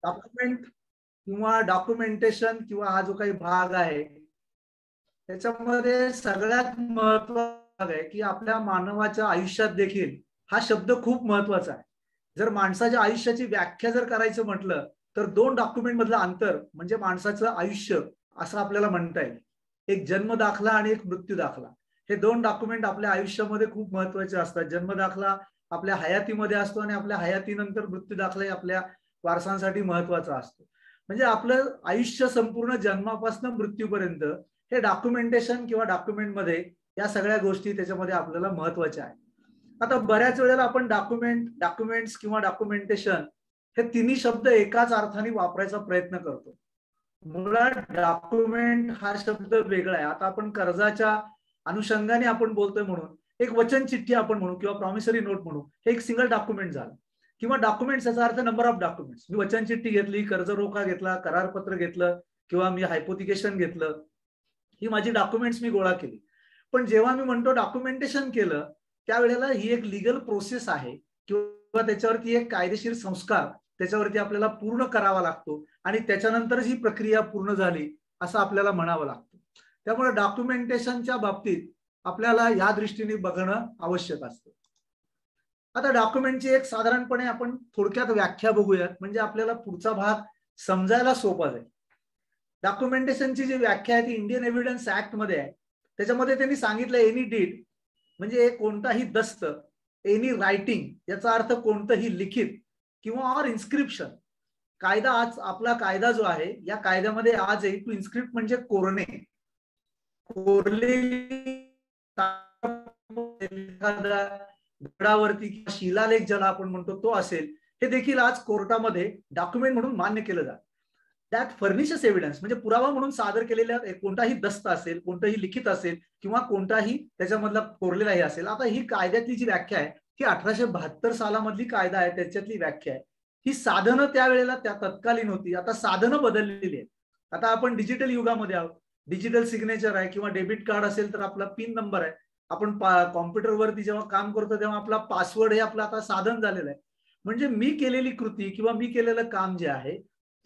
Document किंवा documentation किंवा हा जो काही भाग आहे त्याच्यामध्ये सगळ्यात महत्त्वाचा भाग आहे की आपल्या मानवाच्या आयुष्यात देखील हा शब्द खूप महत्वाचा आहे. जर माणसाच्या आयुष्याची व्याख्या जर करायचं म्हटलं तर दोन डॉक्युमेंट मधलं अंतर म्हणजे माणसाचं आयुष्य असं आपल्याला म्हणता येईल. एक जन्म दाखला आणि एक मृत्यू दाखला, हे दोन डॉक्युमेंट आपल्या आयुष्यामध्ये खूप महत्वाचे असतात. जन्म दाखला आपल्या हयातीमध्ये असतो आणि आपल्या हयातीनंतर मृत्यू दाखलाही आपल्या वारसांसाठी महत्वाचा असतो. म्हणजे आपलं आयुष्य संपूर्ण जन्मापासून मृत्यूपर्यंत हे डॉक्युमेंटेशन किंवा डॉक्युमेंटमध्ये या सगळ्या गोष्टी त्याच्यामध्ये आपल्याला महत्वाच्या आहेत. आता बऱ्याच वेळेला आपण डॉक्युमेंट्स किंवा डॉक्युमेंटेशन हे तिन्ही शब्द एकाच अर्थाने वापरायचा प्रयत्न करतो. मुळात डॉक्युमेंट हा शब्द वेगळा आहे. आता आपण कर्जाच्या अनुषंगाने आपण बोलतोय म्हणून एक वचन चिठ्ठी आपण म्हणू किंवा प्रॉमिसरी नोट म्हणू, हे एक सिंगल डॉक्युमेंट झालं. किंवा डॉक्युमेंट्स याचा अर्थ नंबर ऑफ डॉक्युमेंट्स. मी वचन चिठ्ठी घेतली, कर्ज रोखा घेतला, करारपत्र घेतलं किंवा मी हायपोथिकेशन घेतलं, ही माझी डॉक्युमेंट्स मी गोळा केली. पण जेव्हा मी म्हणतो डॉक्युमेंटेशन केलं त्यावेळेला ही एक लीगल प्रोसेस आहे किंवा त्याच्यावरती एक कायदेशीर संस्कार त्याच्यावरती आपल्याला पूर्ण करावा लागतो आणि त्याच्यानंतर ही प्रक्रिया पूर्ण झाली असं आपल्याला म्हणावं लागतं. त्यामुळे डॉक्युमेंटेशनच्या बाबतीत आपल्याला या दृष्टीने बघणं आवश्यक असतं. आता डॉक्युमेंटची एक साधारणपणे आपण थोडक्यात व्याख्या बघूयात म्हणजे आपल्याला पुढचा भाग समजायला सोपा जाईल. डॉक्युमेंटेशनची जी व्याख्या आहे ती इंडियन एव्हिडन्स ऍक्ट मध्ये आहे. त्याच्यामध्ये त्यांनी सांगितलं एनी डीड म्हणजे कोणताही दस्त, एनी रायटिंग याचा अर्थ कोणतंही लिखित किंवा ऑर इन्स्क्रिप्शन. कायदा आज आपला कायदा जो आहे या कायद्यामध्ये आज आहे टू इन्स्क्रिप्ट म्हणजे कोरणे, कोरलेली दगडावरती किंवा शिलालेख ज्याला आपण म्हणतो तो असेल, हे देखील आज कोर्टामध्ये डॉक्युमेंट म्हणून मान्य केलं जातं. दॅट फर्निशस एव्हिडन्स म्हणजे पुरावा म्हणून सादर केलेल्या कोणताही दस्त असेल, कोणतंही लिखित असेल किंवा कोणताही त्याच्यामधला कोरलेलाही असेल. आता ही कायद्यातली जी व्याख्या आहे ही 1872 सालामधली कायदा आहे, त्याच्यातली व्याख्या आहे. ही साधनं त्यावेळेला त्या तत्कालीन होती, आता साधनं बदललेली आहेत. आता आपण डिजिटल युगामध्ये आहोत. डिजिटल सिग्नेचर आहे किंवा डेबिट कार्ड असेल तर आपला पिन नंबर आहे. आपण कॉम्प्युटरवरती जेव्हा काम करतो तेव्हा आपला पासवर्ड हे आपलं आता साधन झालेलं आहे. म्हणजे मी केलेली कृती किंवा मी केलेलं काम जे आहे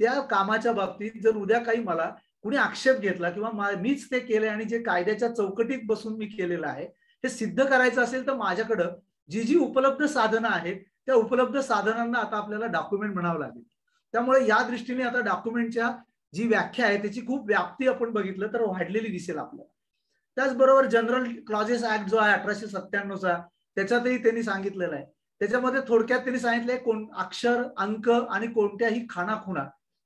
त्या कामाच्या बाबतीत जर उद्या काही मला कुणी आक्षेप घेतला किंवा मीच ते केले आणि जे कायद्याच्या चौकटीत बसून मी केलेलं आहे हे सिद्ध करायचं असेल तर माझ्याकडं जी जी उपलब्ध साधनं आहेत त्या उपलब्ध साधनांना आता आपल्याला डॉक्युमेंट म्हणावं लागेल. त्यामुळे या दृष्टीने आता डॉक्युमेंटच्या जी व्याख्या आहे त्याची खूप व्याप्ती आपण बघितलं तर वाढलेली दिसेल आपल्याला. त्याचबरोबर जनरल क्लॉजेस ऍक्ट जो आहे 1897चा त्याच्यातही त्यांनी सांगितलेलं आहे. त्याच्यामध्ये थोडक्यात त्यांनी सांगितलंय अक्षर, अंक आणि कोणत्याही खाणाखुणा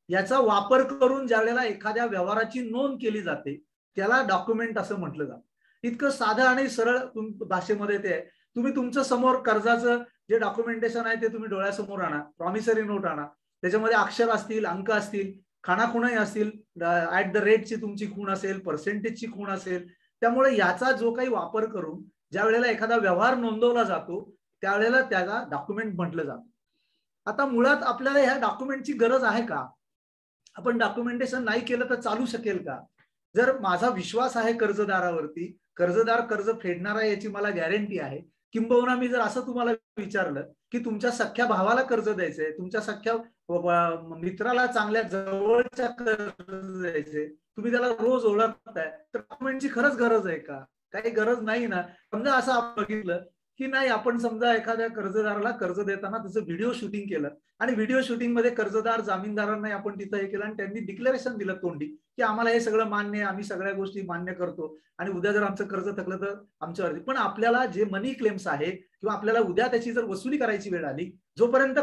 याचा वापर करून ज्यावेळेला एखाद्या व्यवहाराची नोंद केली जाते त्याला डॉक्युमेंट असं म्हटलं जातं. इतकं साधं आणि सरळ भाषेमध्ये ते आहे. तुम्ही तुमचं समोर कर्जाचं जे डॉक्युमेंटेशन आहे ते तुम्ही डोळ्यासमोर आणा, प्रॉमिसरी नोट आणा, त्याच्यामध्ये अक्षर असतील, अंक असतील, खाणाखुणाही असतील, ऍट द रेटची तुमची खूण असेल, पर्सेंटेजची खूण असेल. त्यामुळे याचा जो काही वापर करून ज्या वेळेला एखादा व्यवहार नोंदवला जातो त्यावेळेला त्याला डॉक्युमेंट म्हटलं जातं. आता मुळात आपल्याला ह्या डॉक्युमेंटची गरज आहे का? आपण डॉक्युमेंटेशन नाही केलं तर चालू शकेल का? जर माझा विश्वास आहे कर्जदारावरती, कर्जदार कर्ज फेडणार आहे याची मला गॅरंटी आहे, किंबहुना मी जर असं तुम्हाला विचारलं की तुमच्या सख्या भावाला कर्ज द्यायचंय, तुमच्या सख्या मित्राला चांगल्या जवळच्या कर्ज द्यायचंय, तुम्ही त्याला रोज ओळखताय, तर डॉक्युमेंटची खरंच गरज आहे का? काही गरज नाही ना. समजा असं आपण बघितलं की नाही, आपण समजा एखाद्या कर्जदाराला कर्ज देताना त्याचं व्हिडिओ शूटिंग केलं आणि व्हिडिओ शूटिंग मध्ये कर्जदार जामीनदारांना आपण तिथं हे केलं आणि त्यांनी डिक्लेरेशन दिलं तोंडी की आम्हाला हे सगळं मान्य आहे, आम्ही सगळ्या गोष्टी मान्य करतो आणि उद्या जर आमचं कर्ज थकलं तर आमच्यावरती. पण आपल्याला जे मनी क्लेम्स आहे किंवा आपल्याला उद्या त्याची जर वसुली करायची वेळ आली, जोपर्यंत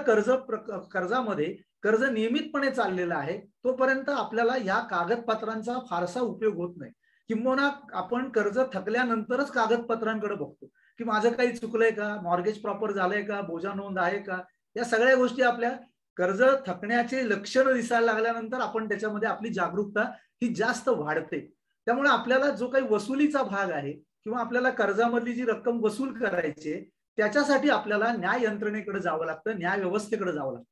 कर्जामध्ये कर्ज नियमितपणे चाललेलं आहे तोपर्यंत आपल्याला या कागदपत्रांचा फारसा उपयोग होत नाही. किंबहुना आपण कर्ज थकल्यानंतरच कागदपत्रांकडे बघतो की माझं काही चुकलंय का, मॉर्गेज प्रॉपर झालंय का, बोजा नोंद आहे का. या सगळ्या गोष्टी आपल्या कर्ज थकण्याचे लक्षण दिसायला लागल्यानंतर आपण त्याच्यामध्ये आपली जागरूकता ही जास्त वाढते. त्यामुळे आपल्याला जो काही वसुलीचा भाग आहे किंवा आपल्याला कर्जामधली जी रक्कम वसूल करायची आहे त्याच्यासाठी आपल्याला न्याय यंत्रणेकडे जावं लागतं, न्याय व्यवस्थेकडे जावं लागतं.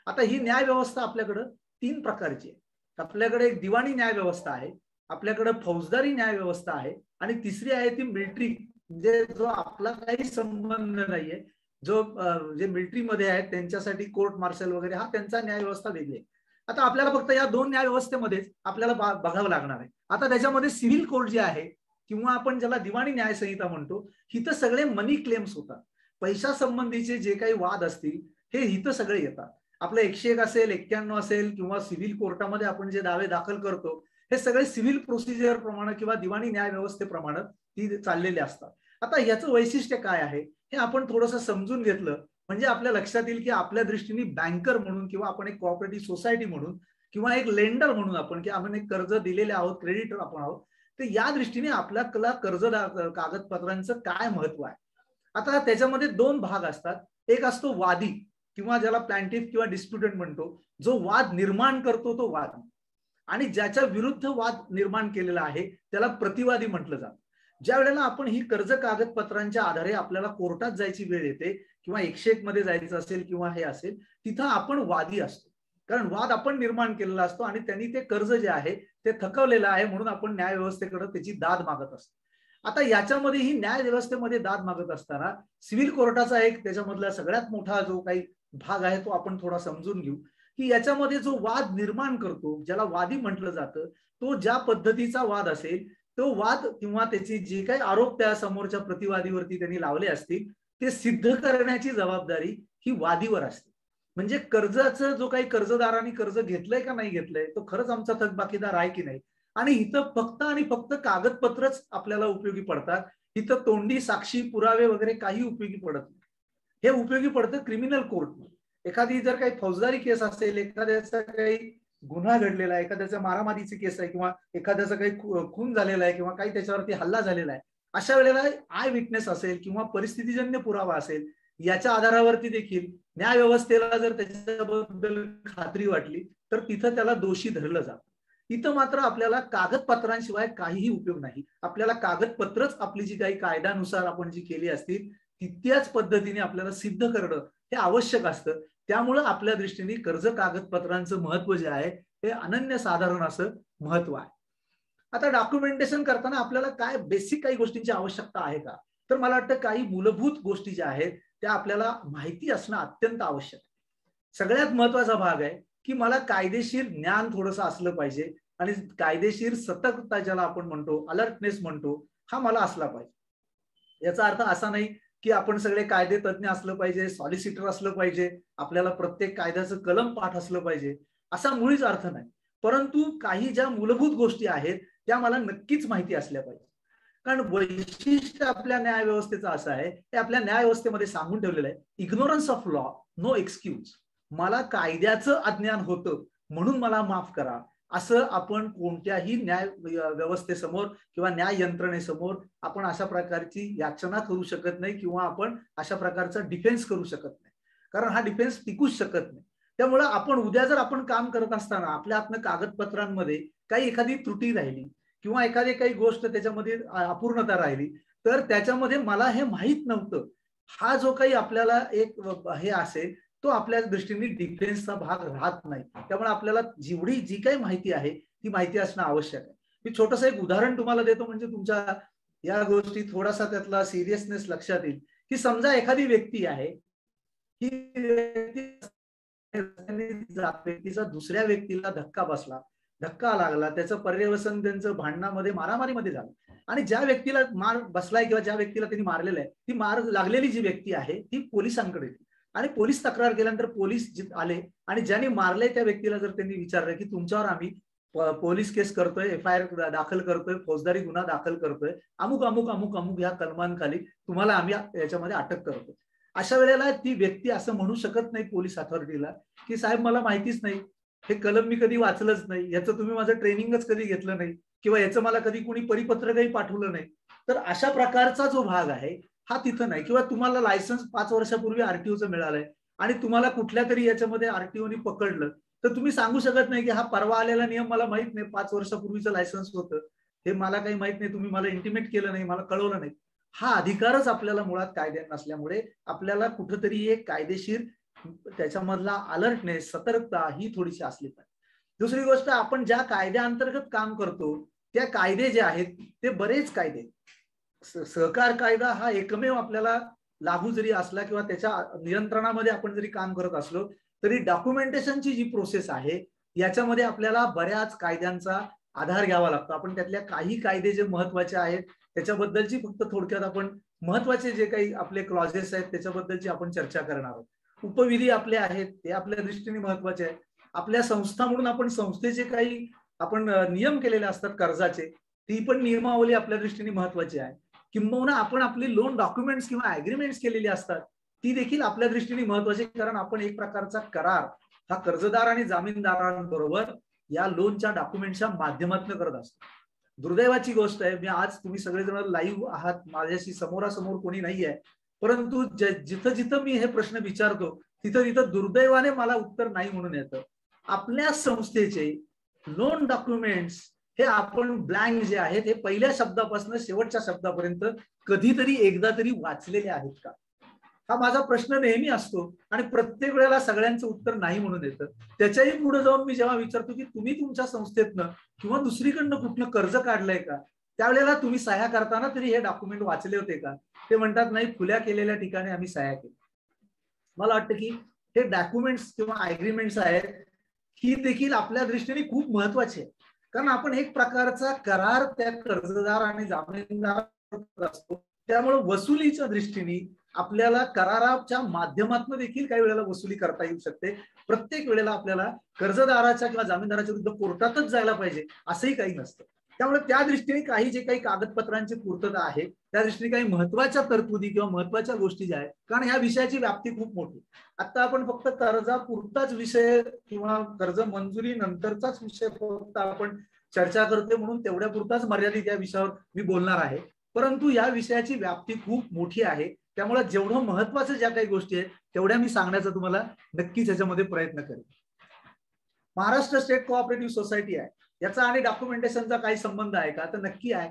आता ही न्याय व्यवस्था आपल्याकडं 3 प्रकारची आहे. आपल्याकडे एक दिवाणी न्याय व्यवस्था आहे, आपल्याकडे फौजदारी न्याय व्यवस्था आहे आणि तिसरी आहे ती मिलिटरी, म्हणजे जो आपला काही संबंध नाहीये, जो जे मिलिटरीमध्ये आहेत त्यांच्यासाठी कोर्ट मार्शल वगैरे हा त्यांचा न्याय व्यवस्था वेगळी आहे. आता आपल्याला फक्त या दोन न्याय व्यवस्थेमध्येच आपल्याला बघावं लागणार आहे. आता त्याच्यामध्ये सिव्हिल कोर्ट जे आहे किंवा आपण ज्याला दिवाणी न्याय संहिता म्हणतो, हिथं सगळे मनी क्लेम्स होतात. पैशा संबंधीचे जे काही वाद असतील हे हिथं सगळे येतात. आपलं 101 असेल, 91 असेल किंवा सिव्हिल कोर्टामध्ये आपण जे दावे दाखल करतो हे सगळे सिव्हिल प्रोसिजर प्रमाणे किंवा दिवाणी न्याय व्यवस्थेप्रमाणे ती चाललेले असतात. आता याचं वैशिष्ट्य काय आहे हे आपण थोडंसं समजून घेतलं म्हणजे आपल्या लक्षात येईल की आपल्या दृष्टीने बँकर म्हणून किंवा आपण एक कोऑपरेटिव्ह सोसायटी म्हणून किंवा एक लेंडर म्हणून आपण की आपण एक कर्ज दिलेले आहोत, क्रेडिटर आपण आहोत, तर या दृष्टीने आपल्याला कर्ज कागदपत्रांचं काय महत्व आहे. आता त्याच्यामध्ये दोन भाग असतात. एक असतो वादी किंवा ज्याला प्लॅंटिफ किंवा डिस्प्युटंट म्हणतो, जो वाद निर्माण करतो तो वाद, आणि ज्याच्या विरुद्ध वाद निर्माण केलेला आहे त्याला प्रतिवादी म्हटलं जातं. ज्या वेळेला आपण ही कर्ज कागदपत्रांच्या आधारे आपल्याला कोर्टात जायची वेळ येते किंवा 101 मध्ये जायचं असेल किंवा हे असेल, तिथं आपण वादी असतो. कारण वाद आपण निर्माण केलेला असतो आणि त्यांनी ते कर्ज जे आहे ते थकवलेलं आहे म्हणून आपण न्याय व्यवस्थेकडे त्याची दाद मागत असतो. आता याच्यामध्ये ही न्याय व्यवस्थेमध्ये दाद मागत असताना सिव्हिल कोर्टाचा एक त्याच्यामधला सगळ्यात मोठा जो काही भाग आहे तो आपण थोडा समजून घेऊ की याच्यामध्ये जो वाद निर्माण करतो, ज्याला वादी म्हटलं जातं, तो ज्या पद्धतीचा वाद असेल तो वाद किंवा त्याचे जे काही आरोप त्या समोरच्या प्रतिवादीवरती त्यांनी लावले असतील ते सिद्ध करण्याची जबाबदारी ही वादीवर असते. म्हणजे कर्जाचं जो काही कर्जदारांनी कर्ज घेतलंय का नाही घेतलंय, तो खरंच आमचा थकबाकीदार आहे की नाही, आणि इथं फक्त आणि फक्त कागदपत्रच आपल्याला उपयोगी पडतात. इथं तोंडी साक्षी पुरावे वगैरे काही उपयोगी पडत नाही. हे उपयोगी पडतं क्रिमिनल कोर्टमध्ये. एखादी जर काही फौजदारी केस असेल, एखाद्याचा काही गुन्हा घडलेला आहे, एखाद्याचा मारामारीची केस आहे किंवा एखाद्याचा काही खून झालेला आहे किंवा काही त्याच्यावरती हल्ला झालेला आहे, अशा वेळेला आय विटनेस असेल किंवा परिस्थितीजन्य पुरावा असेल, याच्या आधारावरती देखील न्याय व्यवस्थेला जर त्याच्याबद्दल खात्री वाटली तर तिथं त्याला दोषी धरलं जातं. इथं मात्र आपल्याला कागदपत्रांशिवाय काहीही उपयोग नाही. आपल्याला कागदपत्रच आपली जी काही कायद्यानुसार आपण जी केली असतील तितक्याच पद्धतीने आपल्याला सिद्ध करणं हे आवश्यक असतं. त्यामुळं आपल्या दृष्टीने कर्ज कागदपत्रांचं महत्व जे आहे हे अनन्यसाधारण असं महत्व आहे. आता डॉक्युमेंटेशन करताना आपल्याला काय बेसिक काही गोष्टींची आवश्यकता आहे का, तर मला वाटतं काही मूलभूत गोष्टी ज्या आहेत त्या आपल्याला माहिती असणं अत्यंत आवश्यक आहे. सगळ्यात महत्वाचा भाग आहे की मला कायदेशीर ज्ञान थोडंसं असलं पाहिजे आणि कायदेशीर सतर्कता ज्याला आपण म्हणतो, अलर्टनेस म्हणतो, हा मला असला पाहिजे. याचा अर्थ असा नाही की आपण सगळे कायदे तज्ञ असलं पाहिजे, सॉलिसिटर असलं पाहिजे, आपल्याला प्रत्येक कायद्याचं कलम पाठ असलं पाहिजे, असा मुळीच अर्थ नाही. परंतु काही ज्या मूलभूत गोष्टी आहेत त्या मला नक्कीच माहिती असल्या पाहिजे. कारण वैशिष्ट्य आपल्या न्याय व्यवस्थेचं असं आहे, ते आपल्या न्याय व्यवस्थेमध्ये सांगून ठेवलेलं आहे, ignorance of law no excuse. मला कायद्याचं अज्ञान होतं म्हणून मला माफ करा, असं आपण कोणत्याही न्याय व्यवस्थेसमोर किंवा न्याय यंत्रणेसमोर आपण अशा प्रकारची याचना करू शकत नाही किंवा आपण अशा प्रकारचा डिफेन्स करू शकत नाही. कारण हा डिफेन्स टिकूच शकत नाही. त्यामुळे आपण उद्या जर आपण काम करत असताना आपल्या हातनं कागदपत्रांमध्ये काही एखादी त्रुटी राहिली किंवा एखादी काही गोष्ट त्याच्यामध्ये अपूर्णता राहिली तर त्याच्यामध्ये मला हे माहीत नव्हतं, हा जो काही आपल्याला एक हे असेल तो आपल्या दृष्टीने डिफेन्सचा भाग राहत नाही. त्यामुळे आपल्याला जेवढी जी काही माहिती आहे ती माहिती असणं आवश्यक आहे. मी छोटंसं एक उदाहरण तुम्हाला देतो म्हणजे तुमच्या या गोष्टी थोडासा त्यातला सिरियसनेस लक्षात येईल. की समजा एखादी व्यक्ती आहे ही व्यक्तीचा दुसऱ्या व्यक्तीला धक्का बसला, धक्का लागला, त्याचं पर्यवसन त्यांचं भांडणामध्ये मारामारीमध्ये झालं आणि ज्या व्यक्तीला मार बसलाय किंवा ज्या व्यक्तीला त्यांनी मारलेलं आहे ती मार लागलेली जी व्यक्ती आहे ती पोलिसांकडे येते आणि पोलीस तक्रार केल्यानंतर पोलीस आले आणि ज्यांनी मारले त्या व्यक्तीला जर त्यांनी विचारलं की तुमच्यावर आम्ही पोलीस केस करतोय, FIR दाखल करतोय, फौजदारी गुन्हा दाखल करतोय, अमुक अमुक अमुक अमुक या कलमांखाली तुम्हाला आम्ही याच्यामध्ये अटक करतोय, अशा वेळेला ती व्यक्ती असं म्हणू शकत नाही पोलीस अथॉरिटीला की साहेब मला माहितीच नाही, हे कलम मी कधी वाचलंच नाही, याचं तुम्ही माझं ट्रेनिंगच कधी घेतलं नाही किंवा याचं मला कधी कोणी परिपत्रकही पाठवलं नाही. तर अशा प्रकारचा जो भाग आहे हा तिथं नाही. किंवा तुम्हाला लायसन्स 5 वर्षापूर्वी आरटीओचं मिळालंय आणि तुम्हाला कुठल्या तरी याच्यामध्ये आरटीओने पकडलं तर तुम्ही सांगू शकत नाही की हा परवा आलेला नियम मला माहित नाही, 5 वर्षापूर्वीचं लायसन्स होतं, हे मला काही माहित नाही, तुम्ही मला इंटिमेट केलं नाही, मला कळवलं नाही. हा अधिकारच आपल्याला मुळात कायद्यात नसल्यामुळे आपल्याला कुठंतरी एक कायदेशीर त्याच्यामधला अलर्टनेस, सतर्कता ही थोडीशी असली पाहिजे. दुसरी गोष्ट, आपण ज्या कायद्याअंतर्गत काम करतो त्या कायदे जे आहेत ते बरेच कायदे, सहकार कायदा हा एकमेव आपल्याला लागू जरी असला किंवा त्याच्या नियंत्रणामध्ये आपण जरी काम करत असलो तरी डॉक्युमेंटेशनची जी प्रोसेस आहे याच्यामध्ये आपल्याला बऱ्याच कायद्यांचा आधार घ्यावा लागतो. आपण त्यातल्या काही कायदे जे महत्वाचे आहेत त्याच्याबद्दलची फक्त थोडक्यात आपण महत्वाचे जे काही आपले क्लॉजेस आहेत त्याच्याबद्दलची आपण चर्चा करणार आहोत. उपविधी आपले आहेत ते आपल्या दृष्टीने महत्वाचे आहेत. आपल्या संस्था म्हणून आपण संस्थेचे काही आपण नियम केलेले असतात कर्जाचे, ती पण नियमावली आपल्या दृष्टीने महत्वाची आहे. किंबहुना आपण आपली लोन डॉक्युमेंट्स किंवा ऍग्रीमेंट्स केलेली असतात ती देखील आपल्या दृष्टीने महत्वाची, कारण आपण एक प्रकारचा करार हा कर्जदार आणि जामीनदारांबरोबर या लोनच्या डॉक्युमेंटच्या माध्यमातून करत असतो. दुर्दैवाची गोष्ट आहे, मी आज तुम्ही सगळेजण लाईव्ह आहात, माझ्याशी समोरासमोर कोणी नाही आहे, परंतु जिथं जिथं मी हे प्रश्न विचारतो तिथं तिथं दुर्दैवाने मला उत्तर नाही म्हणून येतं. आपल्या संस्थेचे लोन डॉक्युमेंट्स हे आपण ब्लँक जे आहेत हे पहिल्या शब्दापासून शेवटच्या शब्दापर्यंत कधीतरी एकदा तरी वाचलेले आहेत का, हा माझा प्रश्न नेहमी असतो. आणि प्रत्येक वेळेला सगळ्यांचं उत्तर नाही म्हणून येतं. त्याच्याही पुढे जाऊन मी जेव्हा विचारतो की तुम्ही तुमच्या संस्थेतनं किंवा दुसरीकडनं कुठनं कर्ज काढलंय का, त्यावेळेला तुम्ही सह्या करताना तरी हे डॉक्युमेंट वाचले होते का, ते म्हणतात नाही, खुल्या केलेल्या ठिकाणी आम्ही सह्या केल्या. मला वाटतं की हे डॉक्युमेंट्स किंवा ऍग्रीमेंट्स आहेत ही देखील आपल्या दृष्टीने खूप महत्वाची आहे, कारण आपण एक प्रकारचा करार त्या कर्जदार आणि जामीनदार असतो. त्यामुळे वसुलीच्या दृष्टीने आपल्याला कराराच्या माध्यमातून देखील काही वेळेला वसुली करता येऊ शकते. प्रत्येक वेळेला आपल्याला कर्जदाराच्या किंवा जामीनदाराच्या विरुद्ध कोर्टातच जायला पाहिजे असंही काही नसतं. त्यामुळे त्या दृष्टीने काही जे काही कागदपत्रांची पूर्तता आहे त्या दृष्टीने काही महत्वाच्या तरतुदी किंवा महत्वाच्या गोष्टी ज्या आहेत, कारण ह्या विषयाची व्याप्ती खूप मोठी. आता आपण फक्त कर्जापुरताच विषय किंवा कर्ज मंजुरी नंतरचाच विषय फक्त आपण चर्चा करतोय म्हणून तेवढ्या पुरताच मर्यादित या विषयावर मी बोलणार आहे, परंतु या विषयाची व्याप्ती खूप मोठी आहे. त्यामुळे जेवढं महत्वाचं ज्या काही गोष्टी आहेत तेवढ्या मी सांगण्याचा तुम्हाला नक्कीच याच्यामध्ये प्रयत्न करेन. महाराष्ट्र स्टेट कोऑपरेटिव्ह सोसायटी आहे, याचा आणि डॉक्युमेंटेशनचा काही संबंध आहे का, तर नक्की आहे.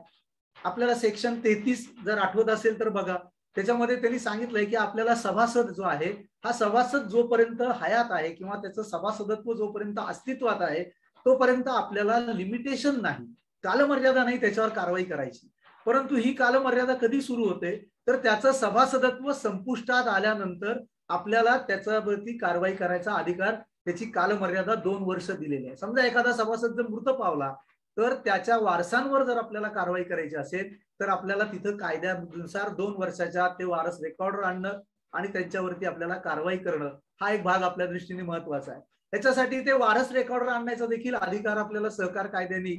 आपल्याला सेक्शन 33 जर आठवत असेल तर बघा, त्याच्यामध्ये त्यांनी सांगितलंय की आपल्याला सभासद जो आहे हा सभासद जोपर्यंत हयात आहे किंवा त्याचं सभासदत्व जोपर्यंत अस्तित्वात आहे तोपर्यंत आपल्याला लिमिटेशन नाही, कालमर्यादा नाही त्याच्यावर कारवाई करायची. परंतु ही कालमर्यादा कधी सुरू होते तर त्याचं सभासदत्व संपुष्टात आल्यानंतर आपल्याला त्याच्यावरती कारवाई करायचा अधिकार, त्याची कालमर्यादा 2 वर्ष दिलेली आहे. समजा एखादा सभासद जर मृत पावला तर त्याच्या वारसांवर जर आपल्याला कारवाई करायची असेल तर आपल्याला तिथं कायद्यानुसार 2 वर्षाच्या ते वारस रेकॉर्डर आणणं आणि त्यांच्यावरती आपल्याला कारवाई करणं हा एक भाग आपल्या दृष्टीने महत्वाचा आहे. त्याच्यासाठी ते वारस रेकॉर्डर आणण्याचा देखील अधिकार आपल्याला सहकार कायद्याने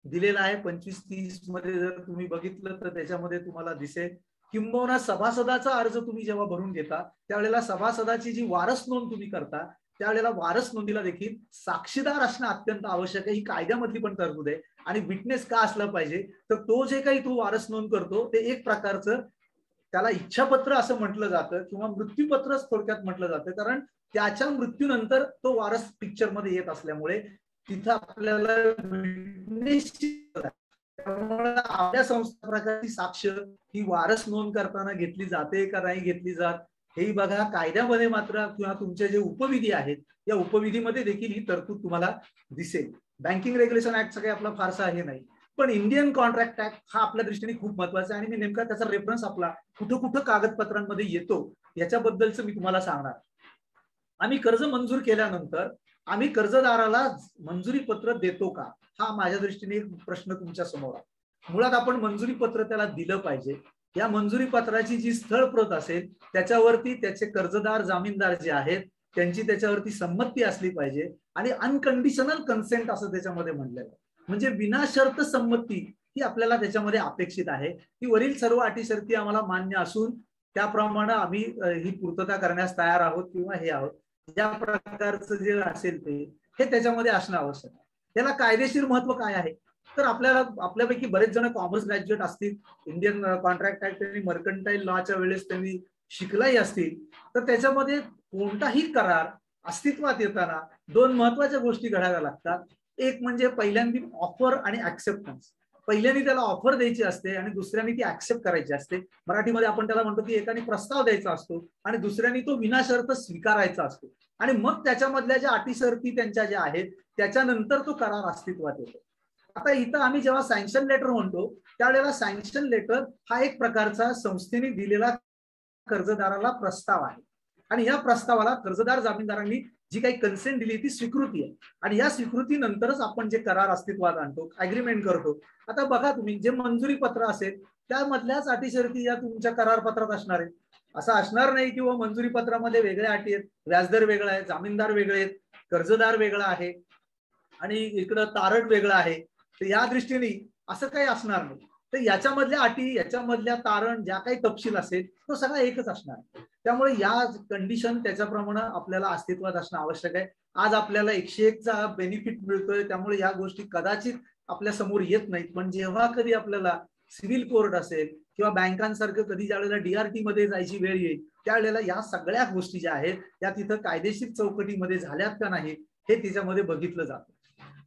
दिलेला आहे. 25-30 मध्ये जर तुम्ही बघितलं तर त्याच्यामध्ये तुम्हाला दिसेल. किंबहुना सभासदाचा अर्ज तुम्ही जेव्हा भरून घेता त्यावेळेला सभासदाची जी वारस नोंद तुम्ही करता त्यावेळेला वारस नोंदीला देखील साक्षीदार असणं अत्यंत आवश्यक आहे. ही कायद्यामधली पण तरतूद आहे. आणि विटनेस का असला पाहिजे तर तो जे काही तो वारस नोंद करतो ते एक प्रकारचं त्याला इच्छापत्र असं म्हटलं जातं किंवा मृत्यूपत्रच थोडक्यात म्हटलं जातं, कारण त्याच्या मृत्यूनंतर तो वारस पिक्चर मध्ये येत असल्यामुळे तिथं आपल्याला आपल्या संस्था प्रकारची साक्ष ही वारस नोंद करताना घेतली जाते का नाही घेतली जात हेही बघा. कायद्यामध्ये मात्र किंवा तुमचे जे उपविधी आहेत या उपविधीमध्ये देखील ही तरतूद तुम्हाला दिसेल. बँकिंग रेग्युलेशन ऍक्टचं काही आपला फारसा हे नाही, पण इंडियन कॉन्ट्रॅक्ट ऍक्ट हा आपल्या दृष्टीने खूप महत्वाचा आहे आणि मी नेमका त्याचा रेफरन्स आपला कुठं कुठं कागदपत्रांमध्ये येतो याच्याबद्दलच मी तुम्हाला सांगणार. आम्ही कर्ज मंजूर केल्यानंतर आम्ही कर्जदाराला मंजुरी पत्र देतो का, हा माझ्या दृष्टीने एक प्रश्न तुमच्या समोर आहे. मुळात आपण मंजुरी पत्र त्याला दिलं पाहिजे. या मंजुरी पत्राची जी स्थळ प्रत असेल त्याच्यावरती त्याचे कर्जदार जामीनदार जे आहेत त्यांची त्याच्यावरती संमती असली पाहिजे आणि अनकंडिशनल कन्सेंट असं त्याच्यामध्ये म्हणलेलं आहे. म्हणजे विनाशर्त संमती ही आपल्याला त्याच्यामध्ये अपेक्षित आहे की वरील सर्व अटी शर्ती आम्हाला मान्य असून त्याप्रमाणे आम्ही ही पूर्तता करण्यास तयार आहोत किंवा हे आहोत, ज्या प्रकारचं जे असेल ते हे त्याच्यामध्ये असणं आवश्यक आहे. त्याला कायदेशीर महत्व काय आहे तर आपल्यापैकी बरेच जण कॉमर्स ग्रॅज्युएट असतील, इंडियन कॉन्ट्रॅक्ट ऍक्ट आणि मर्कंटाईल लॉच्या वेळेस त्यांनी शिकलाही असतील, तर त्याच्यामध्ये कोणताही करार अस्तित्वात येताना 2 महत्वाच्या गोष्टी घडाव्या लागतात. एक म्हणजे पहिल्यांदा ऑफर आणि ऍक्सेप्टन्स. पहिल्यांदा त्याला ऑफर द्यायची असते आणि दुसऱ्यांनी ती ऍक्सेप्ट करायची असते. मराठीमध्ये आपण त्याला म्हणतो की एकाने प्रस्ताव द्यायचा असतो आणि दुसऱ्यांनी तो विनाशर्त स्वीकारायचा असतो आणि मग त्याच्यामधल्या ज्या अटी शर्ती त्यांच्या ज्या आहेत त्याच्यानंतर तो करार अस्तित्वात येतो. आता इथं आम्ही जेव्हा सँक्शन लेटर म्हणतो त्यावेळेला सँक्शन लेटर हा एक प्रकारचा संस्थेने दिलेला कर्जदाराला प्रस्ताव आहे आणि या प्रस्तावाला कर्जदार जामीनदारांनी जी काही कन्सेंट दिली ती स्वीकृती आहे, आणि या स्वीकृतीनंतरच आपण जे करार अस्तित्वात आणतो, अग्रीमेंट करतो. आता बघा तुम्ही, जे मंजुरी पत्र असेल त्यामधल्याच अटी शर्ती या तुमच्या करारपत्रात असणार आहे. असं असणार नाही की मंजुरी पत्रामध्ये वेगळ्या अटी आहेत, व्याजदर वेगळा आहे, जामीनदार वेगळे आहेत, कर्जदार वेगळा आहे आणि इकडं तारण वेगळं आहे. तर या दृष्टीने असं काही असणार नाही. तर याच्यामधल्या अटी, याच्यामधल्या तारण, ज्या काही तपशील असेल तो सगळा एकच असणार. त्यामुळे या कंडिशन त्याच्याप्रमाणे आपल्याला अस्तित्वात असणं आवश्यक आहे. आज आपल्याला 101चा बेनिफिट मिळतोय, त्यामुळे या गोष्टी कदाचित आपल्या समोर येत नाहीत. पण जेव्हा कधी आपल्याला सिव्हिल कोर्ट असेल किंवा बँकांसारखं कधी ज्या वेळेला DRT मध्ये जायची वेळ येईल, त्यावेळेला या सगळ्या गोष्टी ज्या आहेत त्या तिथं कायदेशीर चौकटीमध्ये झाल्यात का नाही हे तिच्यामध्ये बघितलं जातं.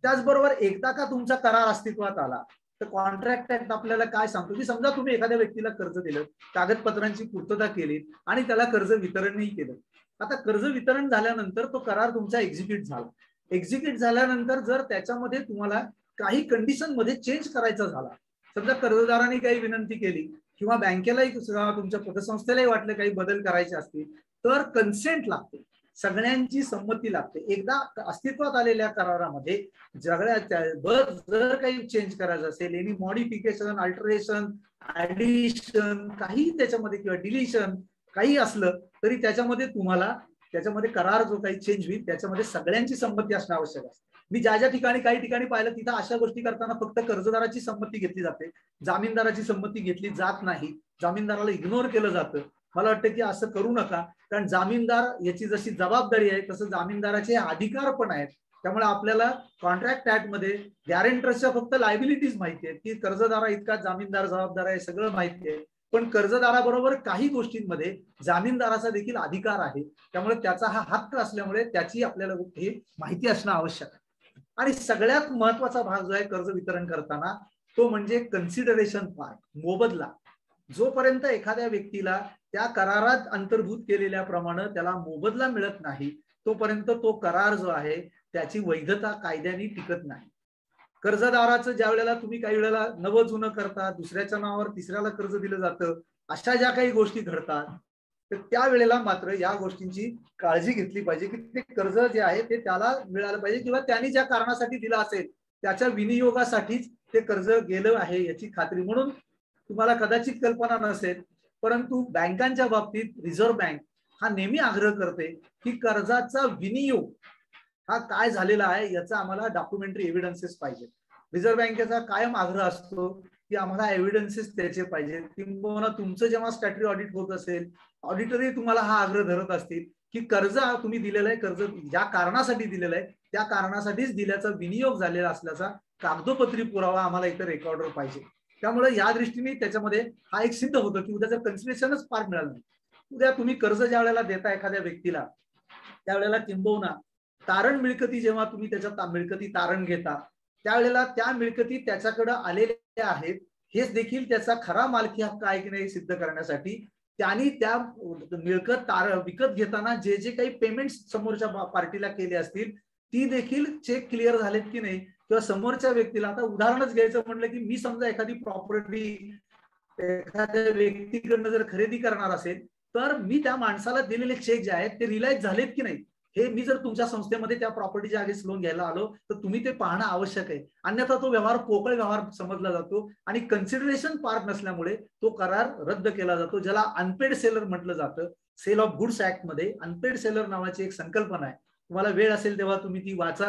त्याचबरोबर एकदा का तुमचा करार अस्तित्वात आला तर कॉन्ट्रॅक्ट ऍक्ट आपल्याला काय सांगतो की समजा तुम्ही एखाद्या व्यक्तीला कर्ज दिलं, कागदपत्रांची पूर्तता केली आणि त्याला कर्ज वितरणही केलं. आता कर्ज वितरण झाल्यानंतर तो करार तुमचा एक्झिक्यूट झाला. एक्झिक्यूट झाल्यानंतर जर त्याच्यामध्ये तुम्हाला काही कंडिशन मध्ये चेंज करायचा झाला, समजा कर्जदारांनी काही विनंती केली किंवा बँकेलाही तुमच्या पतसंस्थेलाही वाटलं काही बदल करायचे असतील, तर कन्सेंट लागते, सगळ्यांची संमती लागते. एकदा अस्तित्वात आलेल्या करारामध्ये जर काही चेंज करायचं असेल, एनी मॉडिफिकेशन, अल्टरेशन, ऍडिशन, काही त्याच्यामध्ये किंवा डिलिशन काही असलं तरी त्याच्यामध्ये तुम्हाला त्याच्यामध्ये करार जो काही चेंज होईल त्याच्यामध्ये सगळ्यांची संमती असणं आवश्यक असते. मी ज्या ठिकाणी काही ठिकाणी पाहिलं तिथं अशा गोष्टी करताना फक्त कर्जदाराची संमती घेतली जाते, जामीनदाराची संमती घेतली जात नाही, जामीनदाराला इग्नोर केलं जातं. मला वाटतं की असं करू नका, कारण जामीनदार याची जशी जबाबदारी आहे तसं जामीनदाराचे अधिकार पण आहेत. त्यामुळे आपल्याला कॉन्ट्रॅक्ट ऍक्ट मध्ये गॅरेंटरच्या फक्त लायबिलिटीज माहिती आहेत की कर्जदारा इतका जामीनदार जबाबदार आहे, सगळं माहिती आहे. पण कर्जदाराबरोबर काही गोष्टींमध्ये जामीनदाराचा देखील अधिकार आहे, त्यामुळे त्याचा हा हक्क असल्यामुळे त्याची आपल्याला हे माहिती असणं आवश्यक आहे. आणि सगळ्यात महत्वाचा भाग जो आहे कर्ज वितरण करताना तो म्हणजे कन्सिडरेशन पार्ट, मोबदला. जोपर्यंत एखाद्या व्यक्तीला त्या करारात अंतर्भूत केलेल्याप्रमाणे त्याला मोबदला मिळत नाही तोपर्यंत तो करार जो आहे त्याची वैधता कायद्याने टिकत नाही. कर्जदाराचं ज्या वेळेला तुम्ही काही वेळेला नवं जुनं करता, दुसऱ्याच्या नावावर तिसऱ्याला कर्ज दिलं जातं, अशा ज्या काही गोष्टी घडतात तर त्यावेळेला मात्र या गोष्टींची काळजी घेतली पाहिजे की ते कर्ज जे आहे ते त्याला मिळालं पाहिजे किंवा त्यांनी ज्या कारणासाठी दिलं असेल त्याच्या विनियोगासाठीच ते कर्ज गेलं आहे याची खात्री. म्हणून तुम्हाला कदाचित कल्पना नसेल, परंतु बँकांच्या बाबतीत रिझर्व्ह बँक हा नेहमी आग्रह करते की कर्जाचा विनियोग हा काय झालेला आहे याचा आम्हाला डॉक्युमेंटरी एव्हिडन्सेस पाहिजे. रिझर्व्ह बँकेचा कायम आग्रह असतो की आम्हाला एव्हिडन्सेस त्याचे पाहिजे. किंवा तुमचं जेव्हा स्टॅट्युटरी ऑडिट होत असेल, ऑडिटरही तुम्हाला हा आग्रह धरत असतील की कर्ज तुम्ही दिलेलं आहे, कर्ज ज्या कारणासाठी दिलेलं आहे त्या कारणासाठीच दिल्याचा विनियोग झालेला असल्याचा कागदोपत्री पुरावा आम्हाला इतर रेकॉर्डर पाहिजे. त्यामुळे या दृष्टीने त्याच्यामध्ये हा एक सिद्ध होतो की उद्या जर कन्सिडरेशनच पार मिळालं नाही, उद्या तुम्ही कर्ज ज्या वेळेला देता एखाद्या व्यक्तीला त्यावेळेला किंबहुना तारण मिळकती जेव्हा तुम्ही त्याच्या मिळकती तारण घेता त्यावेळेला त्या मिळकती त्याच्याकडे आलेल्या आहेत हेच देखील त्याचा खरा मालकी हक्क आहे की नाही सिद्ध करण्यासाठी त्यांनी त्या मिळकत विकत घेताना जे जे काही पेमेंट समोरच्या पार्टीला केले असतील ती देखील चेक क्लिअर झालेत की नाही, किंवा समोरच्या व्यक्तीला, आता उदाहरणच घ्यायचं म्हटलं की मी समजा एखादी प्रॉपर्टी एखाद्या व्यक्तीकडनं जर खरेदी करणार असेल तर मी त्या माणसाला दिलेले चेक जे आहेत ते रिलाइज झालेत की नाही हे मी जर तुमच्या संस्थेमध्ये त्या प्रॉपर्टीच्या आधीच लोन घ्यायला आलो तर तुम्ही ते पाहणं आवश्यक आहे. अन्यथा तो व्यवहार पोकळ व्यवहार समजला जातो आणि कन्सिडरेशन पार्ट नसल्यामुळे तो करार रद्द केला जातो, ज्याला अनपेड सेलर म्हटलं जातं. सेल ऑफ गुड्स ऍक्ट मध्ये अनपेड सेलर नावाची एक संकल्पना आहे. तुम्हाला वेळ असेल तेव्हा तुम्ही ती वाचा